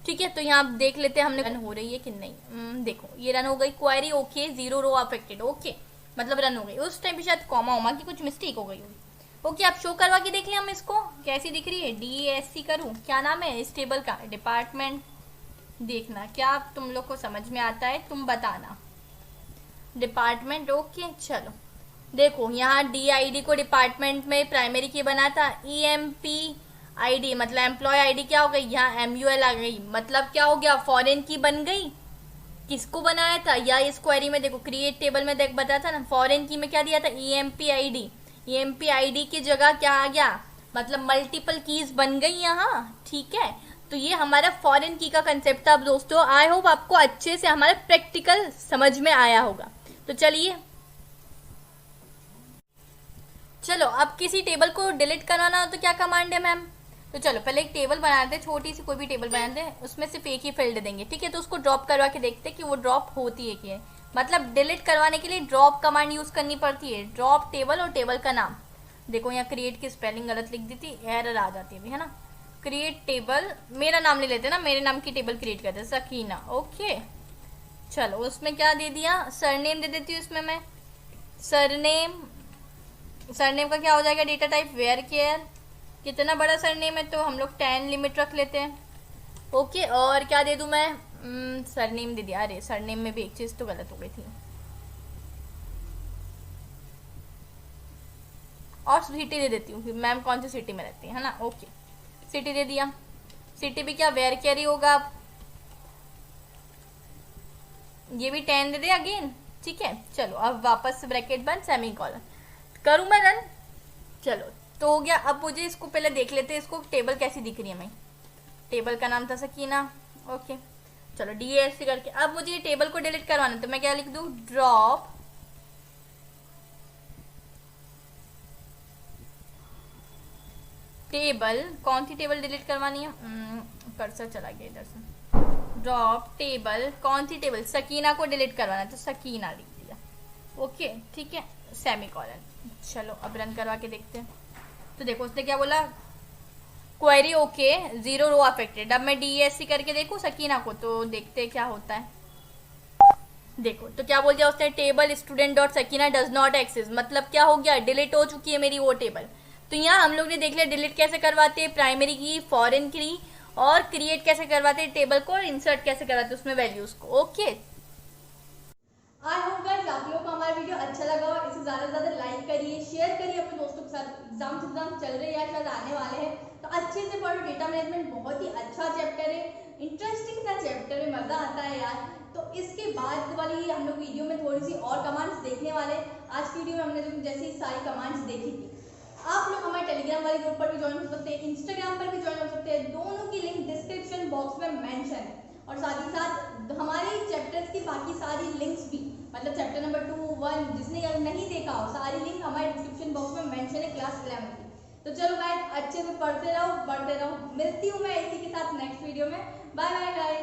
ठीक है, तो यहाँ देख लेते हैं हमने रन हो रही है कि नहीं। देखो ये रन हो गई query, okay 0 row affected, okay मतलब रन हो गई। उस टाइम पे शायद कॉमा वॉमा की कुछ मिस्टेक हो गई होगी। ओके आप शो करवा के देख लें हम इसको, कैसी दिख रही है, DASC करूँ, क्या नाम है इस टेबल का, डिपार्टमेंट। देखना क्या तुम लोग को समझ में आता है, तुम बताना, डिपार्टमेंट। ओके चलो देखो यहाँ DID को डिपार्टमेंट में प्राइमरी की बना था, EMPID मतलब एम्प्लॉय आईडी क्या हो गई, यहाँ MUL आ गई, मतलब क्या हो गया, फॉरेन की बन गई। किसको बनाया था, या इस क्वेरी में देखो क्रिएट टेबल में देख बताया था ना, फॉरेन की में क्या दिया था, EMPID। empid की जगह क्या आ गया, मतलब मल्टीपल कीज बन गई यहाँ, ठीक है। तो ये हमारा फॉरेन की का कंसेप्ट था। अब दोस्तों आई होप आपको अच्छे से हमारा प्रैक्टिकल समझ में आया होगा। तो चलिए, चलो अब किसी टेबल को डिलीट करवाना हो तो क्या कमांड है मैम? तो चलो पहले एक टेबल बनाते हैं, छोटी सी कोई भी टेबल बनाते हैं, उसमें सिर्फ एक ही फील्ड देंगे, ठीक है। तो उसको ड्रॉप करवा के देखते हैं कि वो ड्रॉप होती है कि मतलब डिलीट करवाने के लिए ड्रॉप कमांड यूज करनी पड़ती है। ड्रॉप टेबल और टेबल का नाम देखो, यहाँ क्रिएट की स्पेलिंग गलत लिख दी थी, एरर आ जाती है ना। क्रिएट टेबल, मेरा नाम नहीं लेते ना, मेरे नाम की टेबल क्रिएट करते, सकीना, ओके। चलो उसमें क्या दे दिया, सरनेम दे देती हूँ इसमें मैं, सरनेम। सरनेम का क्या हो जाएगा, डेटा टाइप वेयर केयर। कितना बड़ा सरनेम है तो हम लोग 10 लिमिट रख लेते हैं, ओके। और क्या दे दूं मैं, सरनेम दे दिया। अरे सरनेम में भी एक चीज तो गलत हो गई थी, और सिटी दे देती हूँ कि मैम कौन सी सिटी में रहती है ना, ओके। सिटी दे दिया, सिटी भी क्या वेयर केयर ही होगा। ये भी 10 दे दे अगेन, ठीक है। चलो अब वापस ब्रैकेट बंद, सेमी कॉलन करूँ मैं रन। चलो तो हो गया। अब मुझे इसको पहले देख लेते हैं, इसको टेबल कैसी दिख रही है। मैं टेबल का नाम था सकीना, ओके। चलो DASC करके अब मुझे ये टेबल को डिलीट करवाना, तो मैं क्या लिख दूँ, ड्रॉप टेबल। कौन सी टेबल डिलीट करवानी है, कर्सर चला गया इधर से। ड्रॉप टेबल, कौन सी टेबल, सकीना को डिलीट करवाना है तो सकीना लिख दिया, ओके, ठीक है, सेमी कॉलन। चलो अब रन करवा के देखते हैं। तो देखो उसने क्या बोला, क्वेरी ओके, 0 रो अफेक्टेड। अब मैं DASC करके देखूं सकीना को, तो देखते हैं क्या होता है। देखो तो क्या बोल दिया उसने, table student dot Sakina does not exist, मतलब क्या हो गया, डिलीट हो चुकी है मेरी वो टेबल। तो यहाँ हम लोग ने देख लिया डिलीट कैसे करवाते हैं, प्राइमरी की, फॉरेन की, और क्रिएट कैसे करवाते हैं टेबल को, और इंसर्ट कैसे करवाते हैं उसमें वैल्यूज को, ओके। आई होप गाइस आप लोगों को हमारा वीडियो अच्छा लगा हो। इसे ज़्यादा से ज़्यादा लाइक करिए, शेयर करिए अपने दोस्तों के साथ। एग्जाम चल रहे हैं या शायद आने वाले हैं, तो अच्छे से पढ़ो। डेटा मैनेजमेंट बहुत ही अच्छा चैप्टर है, इंटरेस्टिंग सा चैप्टर है, मज़ा आता है यार। तो इसके बाद वाली हम लोग वीडियो में थोड़ी सी और कमांड्स देखने वाले। आज की वीडियो में हमने जो जैसी सारी कमांड्स देखी थी, आप लोग हमारे टेलीग्राम वाले ग्रुप पर भी ज्वाइन हो सकते हैं, इंस्टाग्राम पर भी ज्वाइन हो सकते हैं। दोनों की लिंक डिस्क्रिप्शन बॉक्स में मेंशन है, और साथ ही साथ हमारे चैप्टर्स की बाकी सारी लिंक्स भी, मतलब चैप्टर नंबर 2, 1 जिसने नहीं देखा हो, सारी लिंक हमारे डिस्क्रिप्शन बॉक्स में मेंशन है क्लास 11 की। तो चलो गाइस अच्छे से पढ़ते रहो, बढ़ते रहो। मिलती हूँ मैं इसी के साथ नेक्स्ट वीडियो में। Bye bye guys.